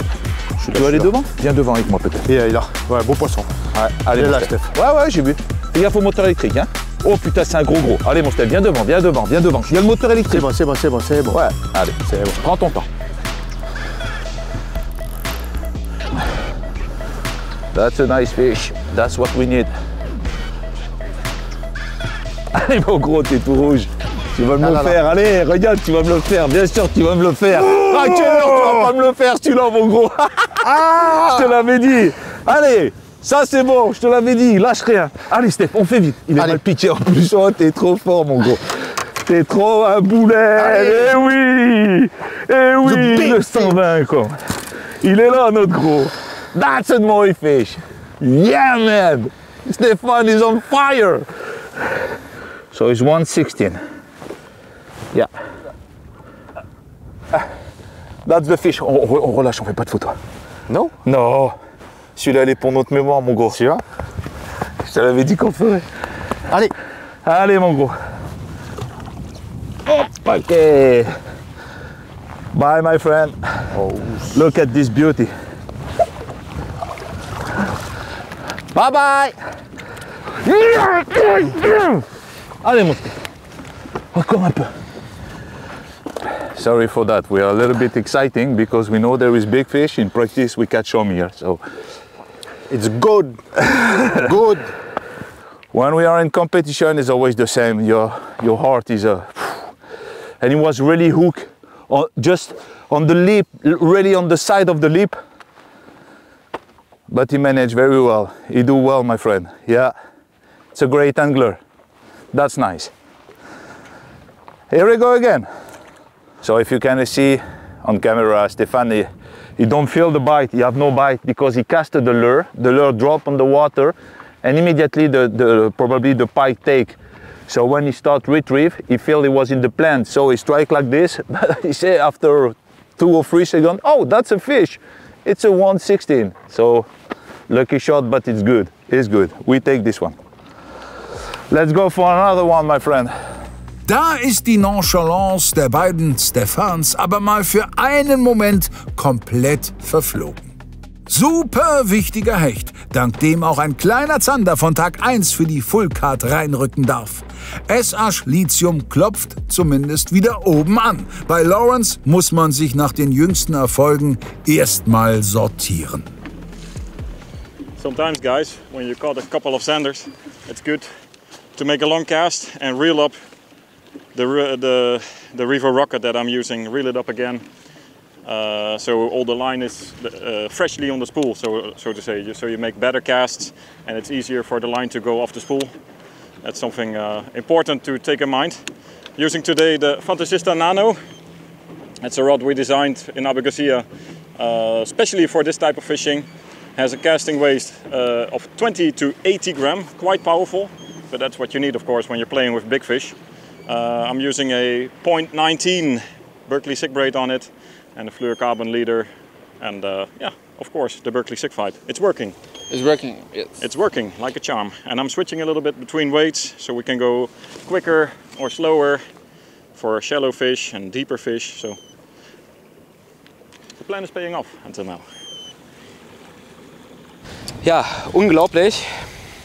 Speaker 9: Tu veux aller devant? Viens devant avec moi, peut-être.
Speaker 14: Il est là. Ouais, beau poisson.
Speaker 9: Ouais, allez, mon Steph. Ouais, j'ai vu. Fais gaffe au moteur électrique, hein. Oh putain, c'est un gros. Allez, mon Steph, viens devant, viens devant. Il y a le moteur électrique.
Speaker 14: C'est bon.
Speaker 9: Ouais, allez, c'est bon. Prends ton temps. That's a nice fish. That's what we need. Allez, mon gros, t'es tout rouge. Tu vas me le faire. Allez, regarde, tu vas me le faire. Bien sûr, tu vas me le faire. Ah, quelle heure, tu vas pas me le faire, celui-là, mon gros. Je te l'avais dit. Allez, ça c'est bon, je te l'avais dit. Lâche rien. Allez, Steph, on fait vite. Il est mal piqué en plus. Oh, t'es trop fort, mon gros. T'es trop un boulet. Eh oui, le 120, quoi. Il est là, notre gros. That's a mooi fish. Yeah, man. Stefan is on fire. So it's 116. Yeah. That's the fish. On relâche, on fait pas de photo.
Speaker 14: Non?
Speaker 9: Non. Celui-là, il est pour notre mémoire, mon gros.
Speaker 14: Celui-là?
Speaker 9: Je te l'avais dit qu'on ferait.
Speaker 14: Allez.
Speaker 9: Allez, mon gros. Hop, ok. Bye, my friend.
Speaker 14: Oh.
Speaker 9: Look at this beauty. Bye bye. Allez, mon Steph. Encore un peu. Sorry for that. We are a little bit exciting because we know there is big fish. In practice, we catch them here. So
Speaker 14: it's good. Good.
Speaker 9: When we are in competition, it's always the same. Your heart is and it was really hooked just on the lip, really on the side of the lip. But he managed very well. He do well, my friend. Yeah, it's a great angler. That's nice. Here we go again. So if you can see on camera, Stefan, he don't feel the bite. He have no bite because he casted the lure. The lure drop on the water, and immediately probably the pike take. So when he start retrieve, he feel he was in the plant. So he strike like this. He say after 2 or 3 seconds, oh, that's a fish. It's a 116. So lucky shot, but it's good. It's good. We take this one. Let's go for another one, my friend.
Speaker 1: Da ist die Nonchalance der beiden Stephans aber mal für einen Moment komplett verflogen. Super wichtiger Hecht, dank dem auch ein kleiner Zander von Tag 1 für die Fullcard reinrücken darf. S-Asch Lithium klopft zumindest wieder oben an. Bei Lawrence muss man sich nach den jüngsten Erfolgen erstmal sortieren.
Speaker 6: Sometimes, guys, when you caught a couple of sanders, it's good to make a long cast and reel up the Revo Rocket that I'm using, reel it up again. So all the line is freshly on the spool, so to say. So you make better casts, and it's easier for the line to go off the spool. That's something important to take in mind. Using today the Fantasista Nano. It's a rod we designed in Abu Garcia, especially for this type of fishing. Has a casting weight of 20 to 80 gram, quite powerful, but that's what you need, of course, when you're playing with big fish. I'm using a 0.19 Berkley Sig braid on it, and a fluorocarbon leader, and yeah, of course, the Berkley Sig Fight. It's working.
Speaker 2: It's working, yes.
Speaker 6: It's working like a charm. And I'm switching a little bit between weights, so we can go quicker or slower for shallow fish and deeper fish. So the plan is paying off until now.
Speaker 8: Ja, unglaublich.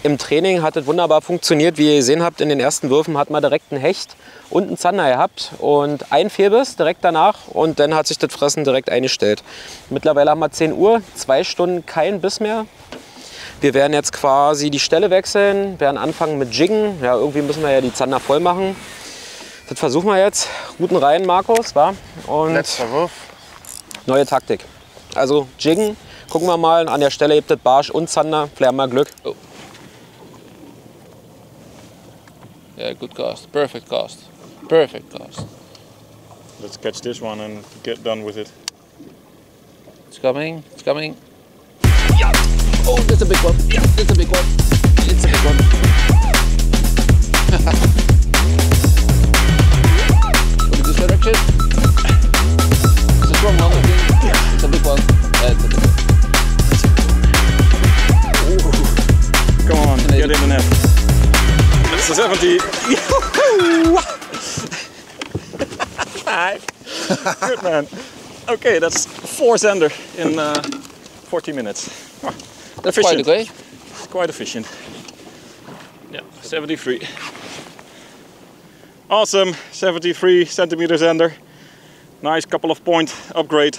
Speaker 8: Im Training hat es wunderbar funktioniert. Wie ihr gesehen habt, in den ersten Würfen hat man direkt einen Hecht und einen Zander gehabt und einen Fehlbiss direkt danach, und dann hat sich das Fressen direkt eingestellt. Mittlerweile haben wir 10 Uhr, 2 Stunden kein Biss mehr. Wir werden jetzt quasi die Stelle wechseln, werden anfangen mit Jiggen. Ja, irgendwie müssen wir ja die Zander voll machen. Das versuchen wir jetzt. Guten rein, Markus, wa? Und
Speaker 11: letzter Wurf.
Speaker 8: Neue Taktik. Also Jiggen, gucken wir mal, an der Stelle gibt es Barsch und Zander, vielleicht haben wir Glück.
Speaker 2: Oh. Yeah, good cast, perfect cast, perfect cast.
Speaker 6: Let's catch this one and get done with it.
Speaker 2: It's coming, it's coming. Yeah. Oh, that's a big one. Yeah, that's a big one. It's a big one. Go in this direction. It's a strong one, I think. Yeah. It's a big one. Yeah, it's a big one.
Speaker 6: Ooh. Come on, get in the net. That's a 70. Good man. Okay, that's 4 zander in 40 minutes. Oh,
Speaker 2: that's quite okay.
Speaker 6: It's quite efficient. Yeah, 73. Awesome, 73 centimeter zander. Nice couple of point upgrade.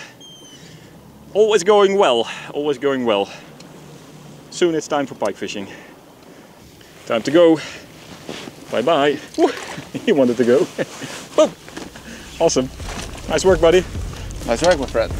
Speaker 6: Always going well, always going well. Soon it's time for pike fishing. Time to go. Bye bye. He wanted to go. Boom. Awesome. Nice work, buddy.
Speaker 2: Nice work, my friend.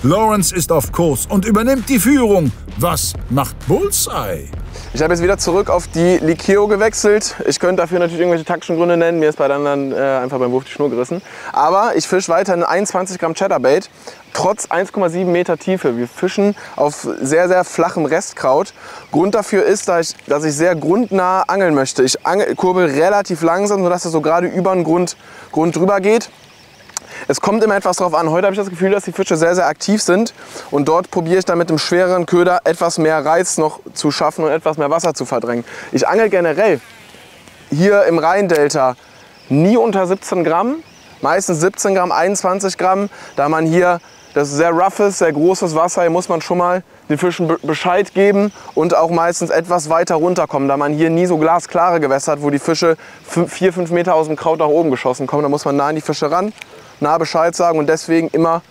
Speaker 1: Lawrence ist auf Kurs und übernimmt die Führung. Was macht Bullseye?
Speaker 7: Ich habe jetzt wieder zurück auf die Likeo gewechselt. Ich könnte dafür natürlich irgendwelche taktischen Gründe nennen. Mir ist bei den anderen einfach beim Wurf die Schnur gerissen. Aber ich fische weiterhin 21 Gramm Chatterbait, trotz 1,7 Meter Tiefe. Wir fischen auf sehr, sehr flachem Restkraut. Grund dafür ist, dass ich sehr grundnah angeln möchte. Ich kurbel relativ langsam, sodass es so gerade über den Grund drüber geht. Es kommt immer etwas drauf an. Heute habe ich das Gefühl, dass die Fische sehr, sehr aktiv sind. Und dort probiere ich dann mit dem schwereren Köder etwas mehr Reiz noch zu schaffen und etwas mehr Wasser zu verdrängen. Ich angel generell hier im Rheindelta nie unter 17 Gramm. Meistens 17 Gramm, 21 Gramm. Da man hier, das ist sehr roughes, sehr großes Wasser, hier muss man schon mal den Fischen Bescheid geben und auch meistens etwas weiter runterkommen. Da man hier nie so glasklare Gewässer hat, wo die Fische 4-5 Meter aus dem Kraut nach oben geschossen kommen. Da muss man nah an die Fische ran, nah Bescheid sagen, und deswegen immer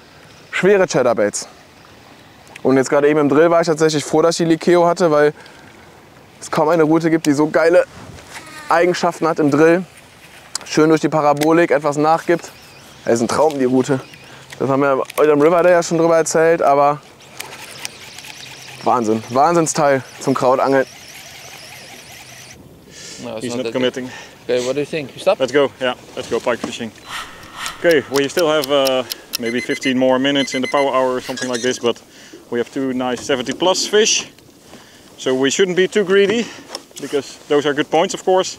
Speaker 7: schwere Chatterbaits. Und jetzt gerade eben im Drill war ich tatsächlich froh, dass ich die Likeo hatte, weil es kaum eine Route gibt, die so geile Eigenschaften hat im Drill. Schön durch die Parabolik etwas nachgibt. Das ist ein Traum, die Route. Das haben wir heute am River Day ja schon drüber erzählt, aber Wahnsinn. Wahnsinnsteil zum Krautangeln.
Speaker 2: No,
Speaker 6: he's not committing.
Speaker 2: Okay, what do you think? You stop?
Speaker 6: Let's go, yeah, let's go pike fishing. Okay, we still have maybe 15 more minutes in the power hour or something like this, but we have 2 nice 70 plus fish. So we shouldn't be too greedy, because those are good points, of course.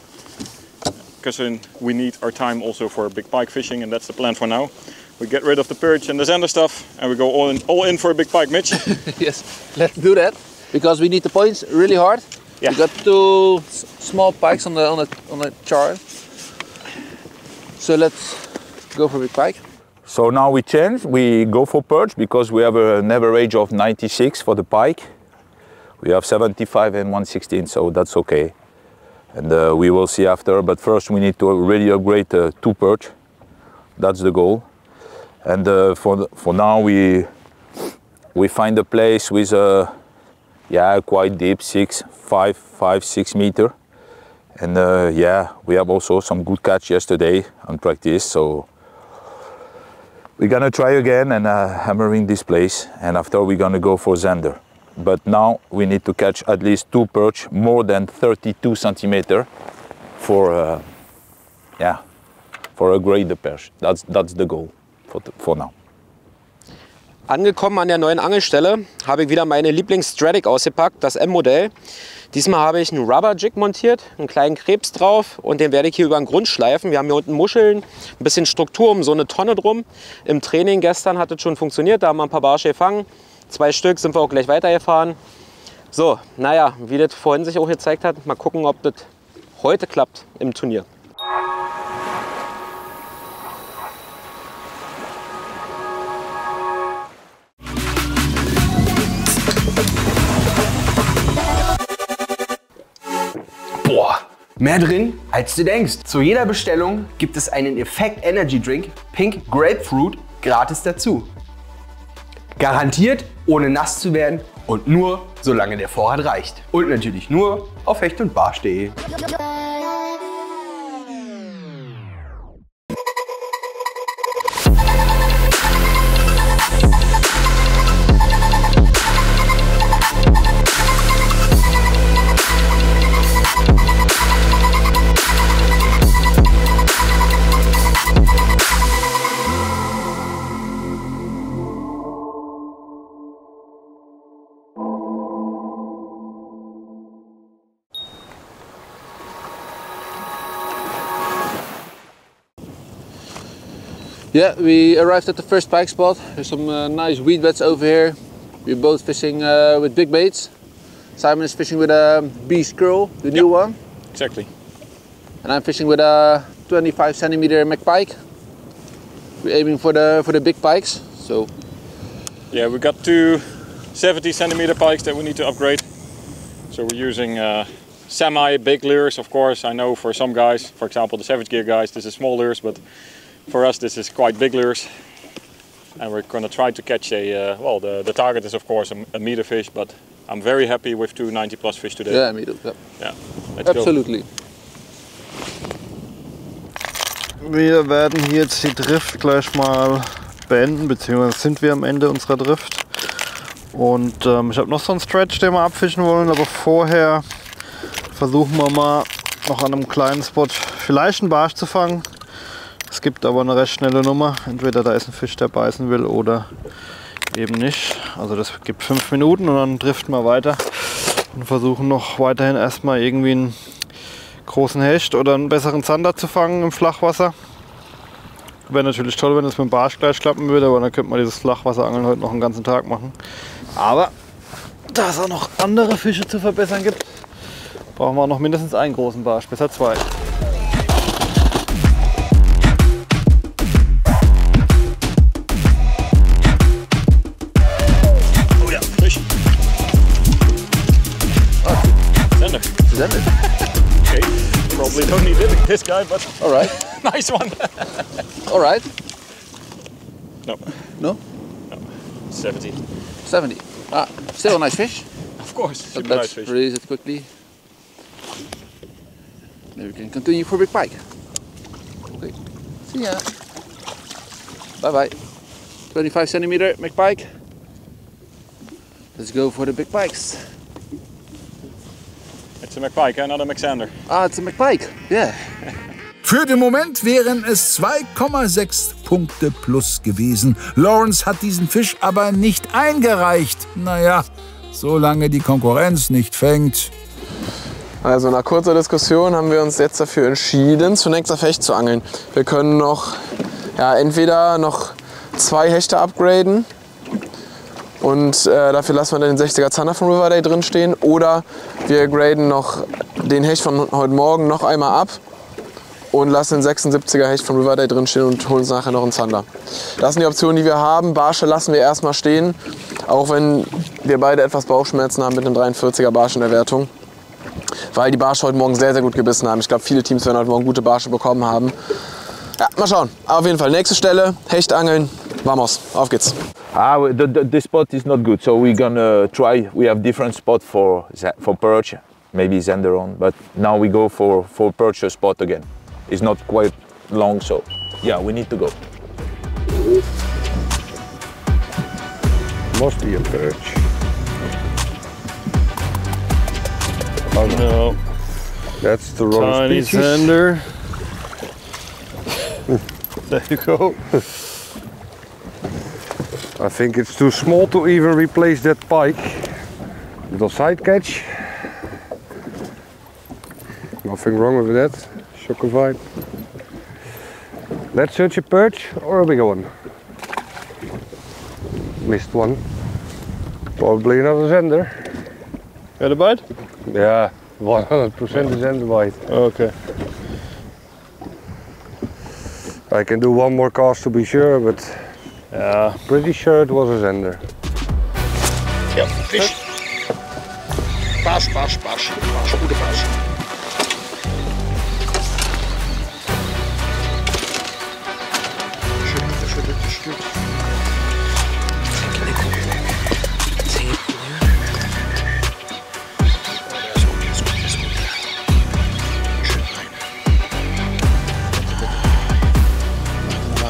Speaker 6: Because we need our time also for big pike fishing, and that's the plan for now. We get rid of the perch and the zander stuff, and we go all in for a big pike, Mitch.
Speaker 2: Yes, let's do that, because we need the points really hard.
Speaker 6: Yeah.
Speaker 2: We got 2 small pikes on the chart. So let's go for big pike.
Speaker 9: So now we change, we go for perch because we have an average of 96 for the pike. We have 75 and 116, so that's okay. And we will see after, but first we need to really upgrade to perch. That's the goal. And for now we find a place with a quite deep 6 meter, And yeah, we have also some good catch yesterday on practice, so we're gonna try again and hammering this place, and after we're gonna go for zander. But now we need to catch at least 2 perch more than 32 centimeter for yeah, for a greater perch. That's the goal for now.
Speaker 8: Angekommen an der neuen Angelstelle habe ich wieder meine Lieblings-Stradic ausgepackt, das M-Modell. Diesmal habe ich einen Rubber-Jig montiert, einen kleinen Krebs drauf und den werde ich hier über den Grund schleifen. Wir haben hier unten Muscheln, ein bisschen Struktur um so eine Tonne drum. Im Training gestern hat es schon funktioniert, da haben wir ein paar Barsche gefangen. 2 Stück, sind wir auch gleich weitergefahren. So, naja, wie das vorhin sich auch gezeigt hat, mal gucken, ob das heute klappt im Turnier.
Speaker 15: Boah, mehr drin, als du denkst. Zu jeder Bestellung gibt es einen Effekt Energy Drink Pink Grapefruit gratis dazu. Garantiert ohne nass zu werden und nur solange der Vorrat reicht. Und natürlich nur auf hechtundbarsch.de.
Speaker 2: Yeah, we arrived at the first pike spot. There's some nice weed beds over here. We're both fishing with big baits. Simon is fishing with a Beast Curl, the new one.
Speaker 6: Exactly.
Speaker 2: And I'm fishing with a 25 centimeter McPike. We're aiming for the big pikes. So.
Speaker 6: Yeah, we got 2 70 centimeter pikes that we need to upgrade. So we're using semi-big lures, of course. I know for some guys, for example the Savage Gear guys, this is small lures, but for us this is quite big lures. And we're going to try to catch a, well, the target is of course a meter fish, but I'm very happy with 2 90 plus fish today.
Speaker 2: Yeah, me too. Yeah,
Speaker 6: yeah, let's
Speaker 2: absolutely.
Speaker 6: Go.
Speaker 3: Wir werden hier jetzt die Drift gleich mal beenden, beziehungsweise sind wir am Ende unserer Drift. Und ich habe noch so einen Stretch, den wir abfischen wollen, aber vorher versuchen wir mal noch an einem kleinen Spot vielleicht einen Barsch zu fangen. Es gibt aber eine recht schnelle Nummer, entweder da ist ein Fisch, der beißen will oder eben nicht. Also das gibt 5 Minuten und dann driften wir weiter und versuchen noch weiterhin erstmal irgendwie einen großen Hecht oder einen besseren Zander zu fangen im Flachwasser. Wäre natürlich toll, wenn es mit dem Barsch gleich klappen würde, aber dann könnte man dieses Flachwasserangeln heute noch einen ganzen Tag machen. Aber da es auch noch andere Fische zu verbessern gibt, brauchen wir noch mindestens einen großen Barsch, besser 2.
Speaker 6: Oh ja, Fisch. Zander.
Speaker 2: Zander.
Speaker 6: Okay, probably don't need this guy, but
Speaker 2: all right.
Speaker 6: Nice one.
Speaker 2: All right.
Speaker 6: No.
Speaker 2: No?
Speaker 6: No. 70.
Speaker 2: 70. Ah, still a nice fish.
Speaker 6: Of course,
Speaker 2: But
Speaker 6: super
Speaker 2: let's
Speaker 6: nice fish.
Speaker 2: release it quickly. Then we can continue for big pike. Okay. See ya. Bye bye. 25 centimeter McPike. Let's go for the big pikes.
Speaker 6: It's a McPike, not a McSander.
Speaker 2: Ah, it's a McPike. Yeah.
Speaker 1: Für den Moment wären es 2,6 Punkte plus gewesen. Lawrence hat diesen Fisch aber nicht eingereicht. Naja, solange die Konkurrenz nicht fängt.
Speaker 7: Also nach kurzer Diskussion haben wir uns jetzt dafür entschieden, zunächst auf Hecht zu angeln. Wir können noch, ja, entweder noch 2 Hechte upgraden und dafür lassen wir den 60er Zander von River Day drin stehen, oder wir graden noch den Hecht von heute Morgen noch einmal ab und lassen den 76er Hecht von River Day drin stehen und holen uns nachher noch einen Zander. Das sind die Optionen, die wir haben. Barsche lassen wir erstmal stehen, auch wenn wir beide etwas Bauchschmerzen haben mit einem 43er Barsch in der Wertung, weil die Barsche heute Morgen sehr, sehr gut gebissen haben. Ich glaube, viele Teams werden heute Morgen gute Barsche bekommen haben. Ja, mal schauen. Aber auf jeden Fall, nächste Stelle, Hecht angeln, vamos, auf geht's.
Speaker 9: The spot is not good, so we're gonna try. We have different spot for perch, maybe zander on. But now we go for perch spot again. It's not quite long, so yeah, we need to go.
Speaker 14: Must be a perch.
Speaker 3: Oh no.
Speaker 14: That's the wrong
Speaker 3: Tiny
Speaker 14: species.
Speaker 3: zander. There you go.
Speaker 14: I think it's too small to even replace that pike. Little side catch. Nothing wrong with that. Shockified. Let's search a perch or a bigger one. Missed one. Probably another zander.
Speaker 3: Got a bite?
Speaker 14: Yeah, 100% a zander bite.
Speaker 3: Okay.
Speaker 14: I can do one more cast to be sure, but yeah, pretty sure it was a zander.
Speaker 11: Ja, Fisch. Barsch, Barsch, Barsch. Barsch, gute Barsch. Schüttelt das Stück.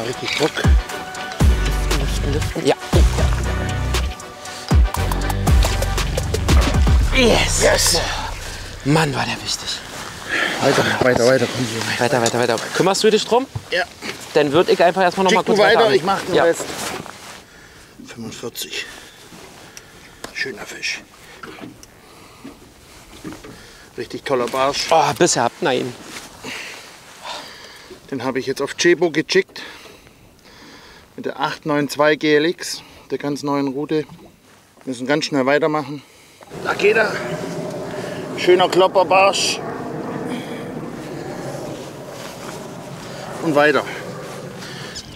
Speaker 11: Richtig Druck.
Speaker 8: Ja. Yes! Yes! Mann, war der wichtig.
Speaker 11: Weiter.
Speaker 8: Weiter. Kümmerst du dich drum?
Speaker 11: Ja.
Speaker 8: Dann würde ich einfach erstmal noch mal kurz
Speaker 11: weiter.
Speaker 8: weiter.
Speaker 11: Ich mach den
Speaker 8: ja.
Speaker 11: Rest. 45. Schöner Fisch. Richtig toller Barsch.
Speaker 8: Oh, bisher nein.
Speaker 11: Den habe ich jetzt auf Chebo gechickt. Mit der 892 GLX, der ganz neuen Route. Wir müssen ganz schnell weitermachen. Da geht er. Schöner Klopperbarsch. Und weiter.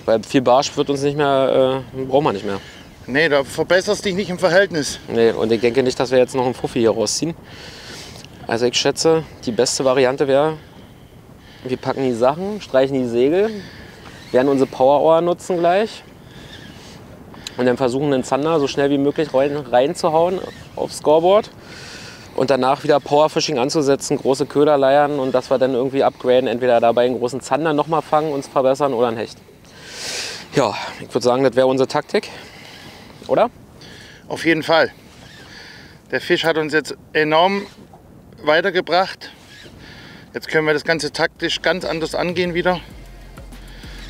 Speaker 8: Weil viel Barsch wird uns nicht mehr, brauchen wir nicht mehr.
Speaker 11: Nee, da verbesserst dich nicht im Verhältnis.
Speaker 8: Nee, und ich denke nicht, dass wir jetzt noch einen Fuffi hier rausziehen. Also ich schätze, die beste Variante wäre, wir packen die Sachen, streichen die Segel, werden unsere Power-Oar nutzen gleich und dann versuchen den Zander so schnell wie möglich reinzuhauen aufs Scoreboard und danach wieder Powerfishing anzusetzen, große Köder leiern und dass wir dann irgendwie upgraden, entweder dabei einen großen Zander nochmal fangen, uns verbessern oder einen Hecht. Ja, ich würde sagen, das wäre unsere Taktik, oder?
Speaker 11: Auf jeden Fall. Der Fisch hat uns jetzt enorm weitergebracht. Jetzt können wir das Ganze taktisch ganz anders angehen wieder.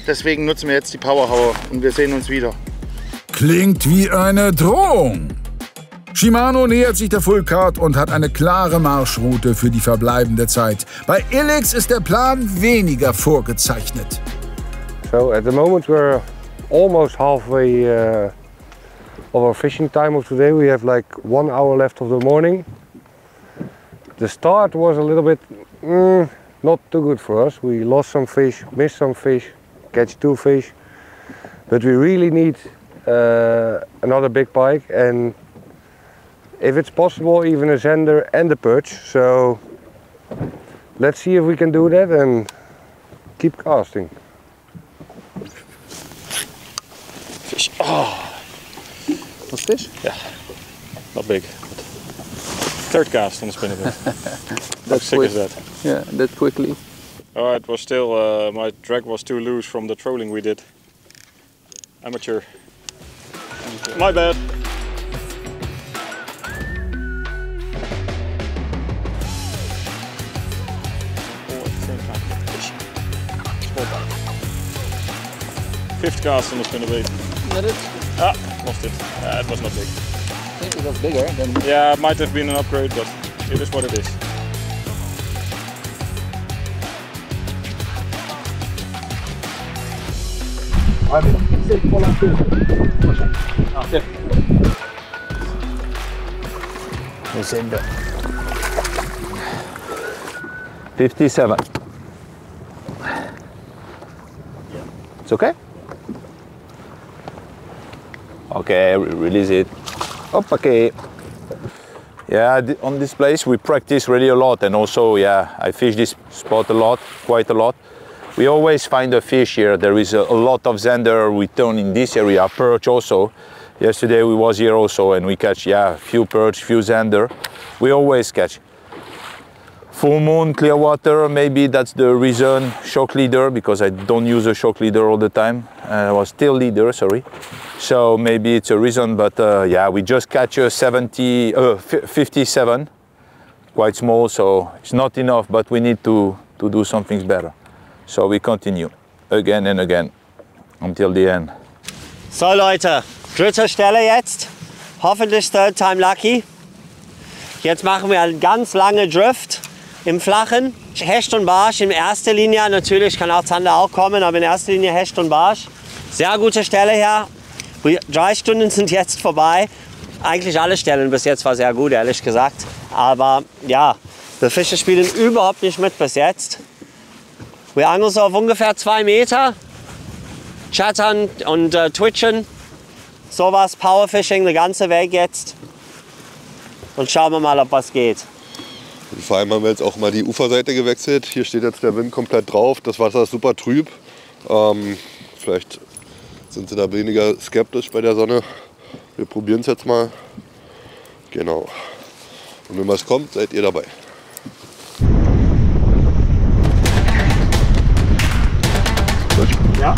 Speaker 11: Deswegen nutzen wir jetzt die Powerhauer und wir sehen uns wieder.
Speaker 1: Klingt wie eine Drohung. Shimano nähert sich der Full Card und hat eine klare Marschroute für die verbleibende Zeit. Bei Ilex ist der Plan weniger vorgezeichnet.
Speaker 14: So at the moment we're almost halfway of our fishing time of today. We have like 1 hour left of the morning. The start was a little bit not too good for us. We lost some fish, missed some fish, catch 2 fish. But we really need another big pike, and if it's possible, even a zander and a perch. So let's see if we can do that and keep casting.
Speaker 6: Fish. Oh.
Speaker 2: Was fish?
Speaker 6: Yeah. Not big. Third cast on the spinnerbait. How sick is that?
Speaker 2: Yeah, that quickly.
Speaker 6: Oh, it was still, my drag was too loose from the trolling we did. Amateur. My bad. Fifth cast on the spinnerbait.
Speaker 2: Did it?
Speaker 6: Ah, lost it. It was not big.
Speaker 2: I think it was bigger than...
Speaker 6: Yeah, it might have been an upgrade, but it is what it is.
Speaker 2: Zander.
Speaker 9: 57. It's okay? Okay, release it. Okay. Yeah, on this place we practice really a lot, and also, yeah, I fish this spot a lot, quite a lot. We always find a fish here. There is a lot of zander. We turn in this area, perch also. Yesterday we was here also, and we catch, yeah, few perch, few zander. We always catch. full moon, clear water, maybe that's the reason. Shock leader, because I don't use a shock leader all the time. I was tail leader, sorry. So maybe it's a reason, but yeah, we just catch a 57, quite small, so it's not enough, but we need to do something better. So we continue again and again until the end.
Speaker 5: So Leute, dritte Stelle jetzt. Hoffentlich third time lucky. Jetzt machen wir einen ganz langen Drift im Flachen. Hecht und Barsch in erster Linie. Natürlich kann auch Zander auch kommen, aber in erster Linie Hecht und Barsch. Sehr gute Stelle her. 3 Stunden sind jetzt vorbei. Eigentlich alle Stellen bis jetzt war sehr gut, ehrlich gesagt. Aber ja, die Fische spielen überhaupt nicht mit bis jetzt. Wir angeln so auf ungefähr 2 Meter. Chattern und twitchen. Sowas, Powerfishing, der ganze Weg jetzt. Und schauen wir mal, ob was geht.
Speaker 4: Vor allem haben wir jetzt auch mal die Uferseite gewechselt. Hier steht jetzt der Wind komplett drauf. Das Wasser ist super trüb. Vielleicht sind sie da weniger skeptisch bei der Sonne. Wir probieren es jetzt mal. Genau. Und wenn was kommt, seid ihr dabei. Gut?
Speaker 5: Ja.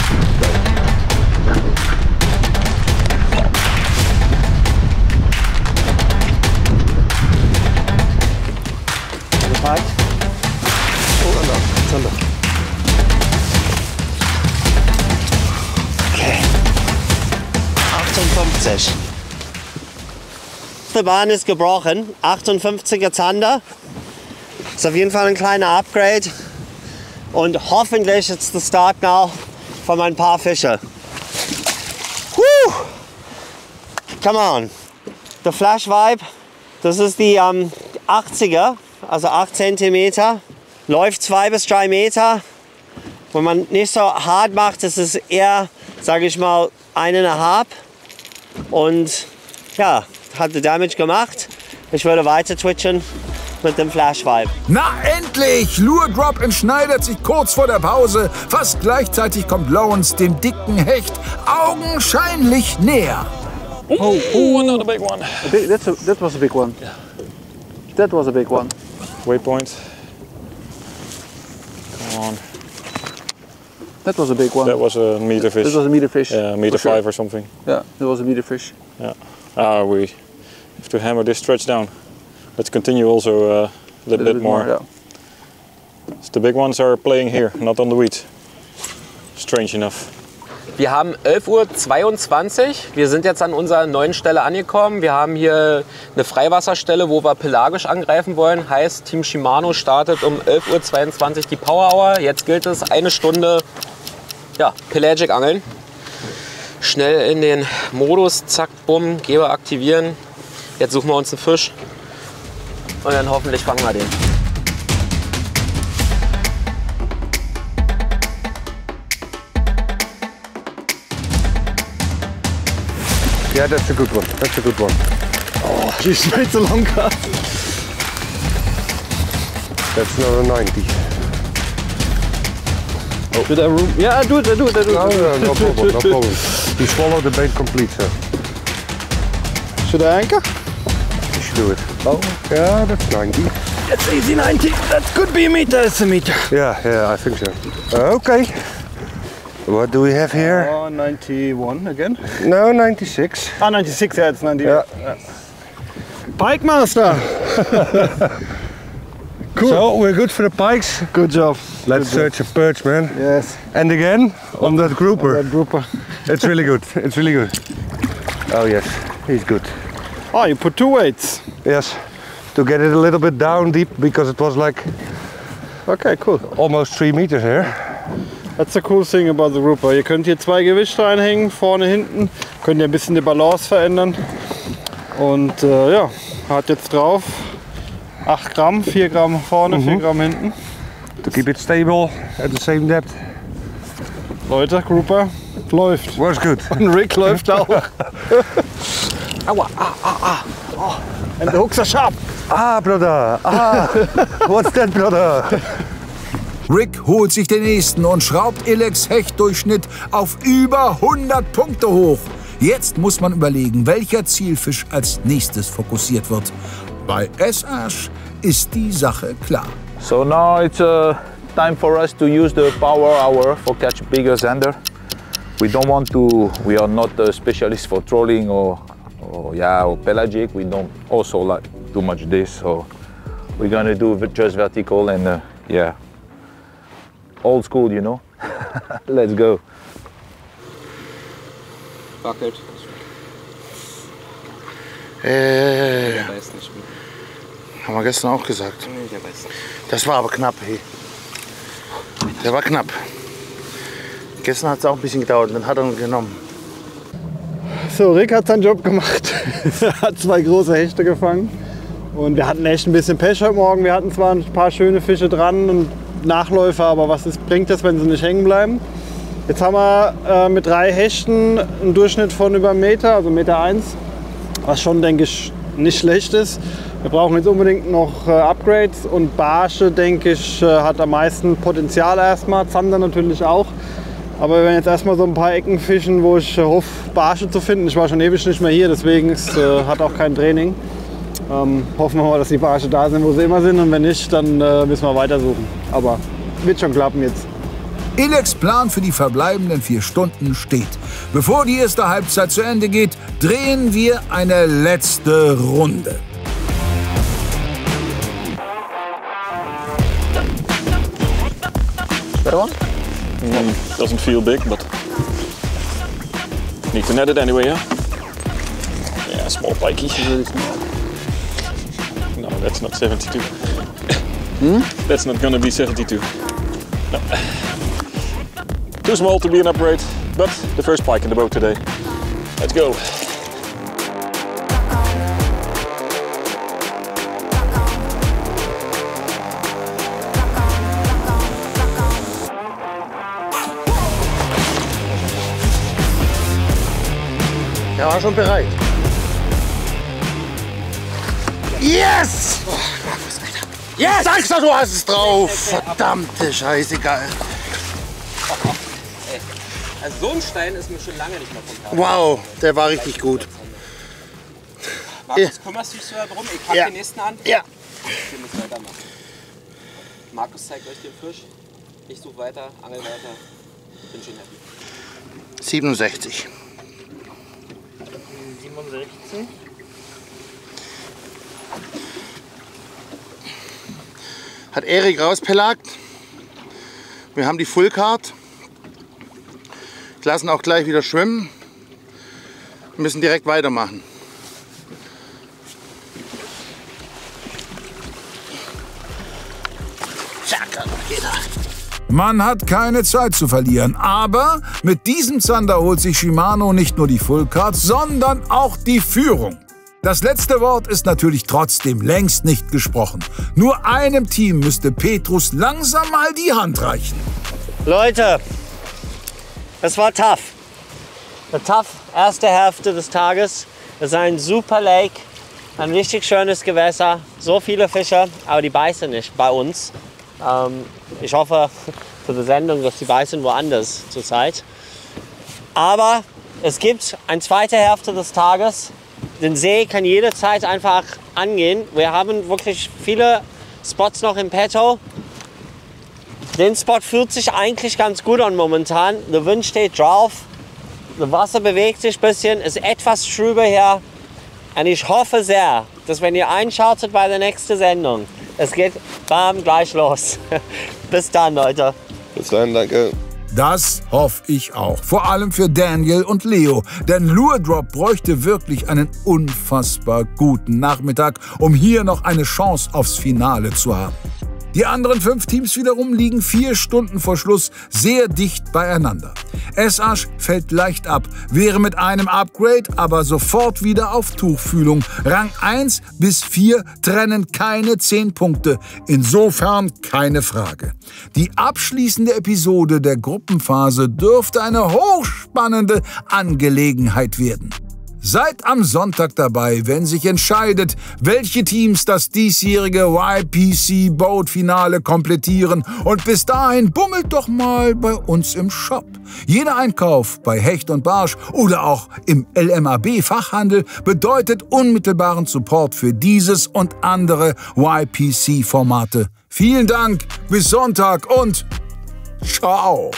Speaker 5: Okay. 58. Die Bahn ist gebrochen. 58er Zander. Ist auf jeden Fall ein kleiner Upgrade. Und hoffentlich ist der Start now von ein paar Fische. Woo! Come on. Der Flash Vibe. Das ist die 80er. Also 8 cm, läuft 2 bis 3 Meter. Wenn man nicht so hart macht, ist es eher, sage ich mal, 1,5. Und ja, hat den Damage gemacht. Ich würde weiter twitchen mit dem Flash Vibe.
Speaker 1: Na endlich! Lure Drop entschneidet sich kurz vor der Pause. Fast gleichzeitig kommt Lawrence dem dicken Hecht augenscheinlich näher.
Speaker 6: Another big one.
Speaker 16: That was a big one.
Speaker 6: Yeah.
Speaker 16: That was a big one.
Speaker 6: Waypoint. Come on.
Speaker 16: That was a big one.
Speaker 6: That was a meter fish.
Speaker 16: That was a meter fish.
Speaker 6: Yeah, meter 5 or something.
Speaker 16: Yeah, that was a meter fish.
Speaker 6: Yeah. We have to hammer this stretch down. Let's continue also a little bit more.
Speaker 16: Yeah.
Speaker 6: So the big ones are playing here, not on the weed. Strange enough.
Speaker 8: Wir haben 11:22 Uhr. Wir sind jetzt an unserer neuen Stelle angekommen. Wir haben hier eine Freiwasserstelle, wo wir pelagisch angreifen wollen. Heißt, Team Shimano startet um 11:22 Uhr die Power Hour. Jetzt gilt es 1 Stunde Pelagic angeln. Schnell in den Modus, zack, bumm, Geber aktivieren. Jetzt suchen wir uns einen Fisch und dann hoffentlich fangen wir den.
Speaker 14: Yeah, that's a good one. That's a good one.
Speaker 16: Oh, she's made the long cast.
Speaker 14: That's not a 90.
Speaker 16: Oh. Should I room? Yeah, I do it.
Speaker 14: No problem, no problem. He swallowed the bait complete, sir.
Speaker 16: Should I anchor?
Speaker 14: You should do it. Oh, yeah, that's 90.
Speaker 16: That's easy 90. That could be a meter. It's a meter.
Speaker 14: Yeah, I think so. Okay. What do we have here?
Speaker 16: 91 again.
Speaker 14: No, 96.
Speaker 16: 96, yeah, it's 90.
Speaker 14: Yeah.
Speaker 16: Pike master.
Speaker 14: Cool. So we're good for the pikes.
Speaker 16: Good job.
Speaker 14: Let's search a perch, man.
Speaker 16: Yes.
Speaker 14: And again on that grouper.
Speaker 16: On that grouper.
Speaker 14: It's really good. It's really good. Oh yes, he's good.
Speaker 16: Oh, you put 2 weights.
Speaker 14: Yes. To get it a little bit down deep because it was like.
Speaker 16: Okay, cool.
Speaker 14: Almost 3 meters here.
Speaker 16: That's the cool thing about the grouper. Ihr könnt hier 2 Gewichte reinhängen, vorne, hinten. Könnt ihr ein bisschen die Balance verändern. Und ja, hat jetzt drauf 8 Gramm, 4 Gramm vorne, 4 Gramm hinten.
Speaker 14: To keep it stable at the same depth.
Speaker 16: Leute, Grouper läuft.
Speaker 14: Was good.
Speaker 16: Und Rick läuft auch. Aua, Oh. And the hooks are sharp.
Speaker 14: Brother. What's that, brother?
Speaker 1: Rick holt sich den nächsten und schraubt Ilex Hechtdurchschnitt auf über 100 Punkte hoch. Jetzt muss man überlegen, welcher Zielfisch als nächstes fokussiert wird. Bei S-Ash ist die Sache klar.
Speaker 9: So now it's time for us to use the power hour for catch bigger zander. We don't want to, we are not a specialist for trolling or pelagic. We don't also like too much this, so we're gonna do just vertical and yeah, old school, you know. Let's go.
Speaker 8: Wackelt.
Speaker 11: Haben wir gestern auch gesagt. Das war aber knapp, hey. Der war knapp. Gestern hat es auch ein bisschen gedauert, dann hat er ihn genommen.
Speaker 16: So, Rick hat seinen Job gemacht. Er hat 2 große Hechte gefangen. Und wir hatten echt ein bisschen Pech heute Morgen. Wir hatten zwar ein paar schöne Fische dran und Nachläufer, aber was bringt das, wenn sie nicht hängen bleiben? Jetzt haben wir mit 3 Hechten einen Durchschnitt von über 1 Meter, also 1,1 Meter, was schon, denke ich, nicht schlecht ist. Wir brauchen jetzt unbedingt noch Upgrades und Barsche, denke ich, hat am meisten Potenzial erstmal, Zander natürlich auch. Aber wir werden jetzt erstmal so ein paar Ecken fischen, wo ich hoffe, Barsche zu finden. Ich war schon ewig nicht mehr hier, deswegen hat auch kein Training. Hoffen wir mal, dass die Barsche da sind, wo sie immer sind, und wenn nicht, dann müssen wir weitersuchen. Aber wird schon klappen jetzt.
Speaker 1: Ilex Plan für die verbleibenden 4 Stunden steht. Bevor die erste Halbzeit zu Ende geht, drehen wir eine letzte Runde.
Speaker 6: That one? Doesn't feel big, but need to net it anyway, yeah? Yeah, small pikey. No, that's not 72. That's not gonna be 72. No. Too small to be an upgrade, but the first pike in the boat today. Let's go.
Speaker 11: Er war schon bereit. Yes! Oh, yes! Sag's doch, du hast es drauf! Verdammte Scheiße, geil.
Speaker 8: Also so ein Stein ist mir schon lange nicht mehr vom Tag.
Speaker 11: Wow, der war richtig gut.
Speaker 8: Markus, kümmerst du dich so darum? Ich pack den nächsten an.
Speaker 11: Ja.
Speaker 8: Wir müssen weitermachen. Markus zeigt euch den Fisch. Ich suche weiter, angel weiter. Bin schon happy.
Speaker 11: 67.
Speaker 8: 67.
Speaker 11: Hat Erik rauspelagt. Wir haben die Full Card. Lassen auch gleich wieder schwimmen. Wir müssen direkt weitermachen.
Speaker 1: Man hat keine Zeit zu verlieren, aber mit diesem Zander holt sich Shimano nicht nur die Full Card, sondern auch die Führung. Das letzte Wort ist natürlich trotzdem längst nicht gesprochen. Nur einem Team müsste Petrus langsam mal die Hand reichen.
Speaker 5: Leute, es war tough. Eine tough erste Hälfte des Tages. Es ist ein super Lake, ein richtig schönes Gewässer, so viele Fische, aber die beißen nicht bei uns. Ich hoffe für die Sendung, dass die beißen woanders zurzeit. Aber es gibt eine zweite Hälfte des Tages. Den See kann jederzeit einfach angehen. Wir haben wirklich viele Spots noch im Petto. Den Spot fühlt sich eigentlich ganz gut an momentan. Der Wind steht drauf, das Wasser bewegt sich ein bisschen, ist etwas trüber hier. Und ich hoffe sehr, dass wenn ihr einschaltet bei der nächsten Sendung, es geht bam, gleich los. Bis dann, Leute.
Speaker 4: Bis dann, danke.
Speaker 1: Das hoffe ich auch. Vor allem für Daniel und Leo. Denn Lure Drop bräuchte wirklich einen unfassbar guten Nachmittag, um hier noch eine Chance aufs Finale zu haben. Die anderen 5 Teams wiederum liegen 4 Stunden vor Schluss sehr dicht beieinander. Esasch fällt leicht ab, wäre mit einem Upgrade aber sofort wieder auf Tuchfühlung. Rang 1 bis 4 trennen keine 10 Punkte. Insofern keine Frage. Die abschließende Episode der Gruppenphase dürfte eine hochspannende Angelegenheit werden. Seid am Sonntag dabei, wenn sich entscheidet, welche Teams das diesjährige YPC Boat Finale komplettieren. Und bis dahin bummelt doch mal bei uns im Shop. Jeder Einkauf bei Hecht und Barsch oder auch im LMAB Fachhandel bedeutet unmittelbaren Support für dieses und andere YPC Formate Vielen Dank, bis Sonntag und ciao.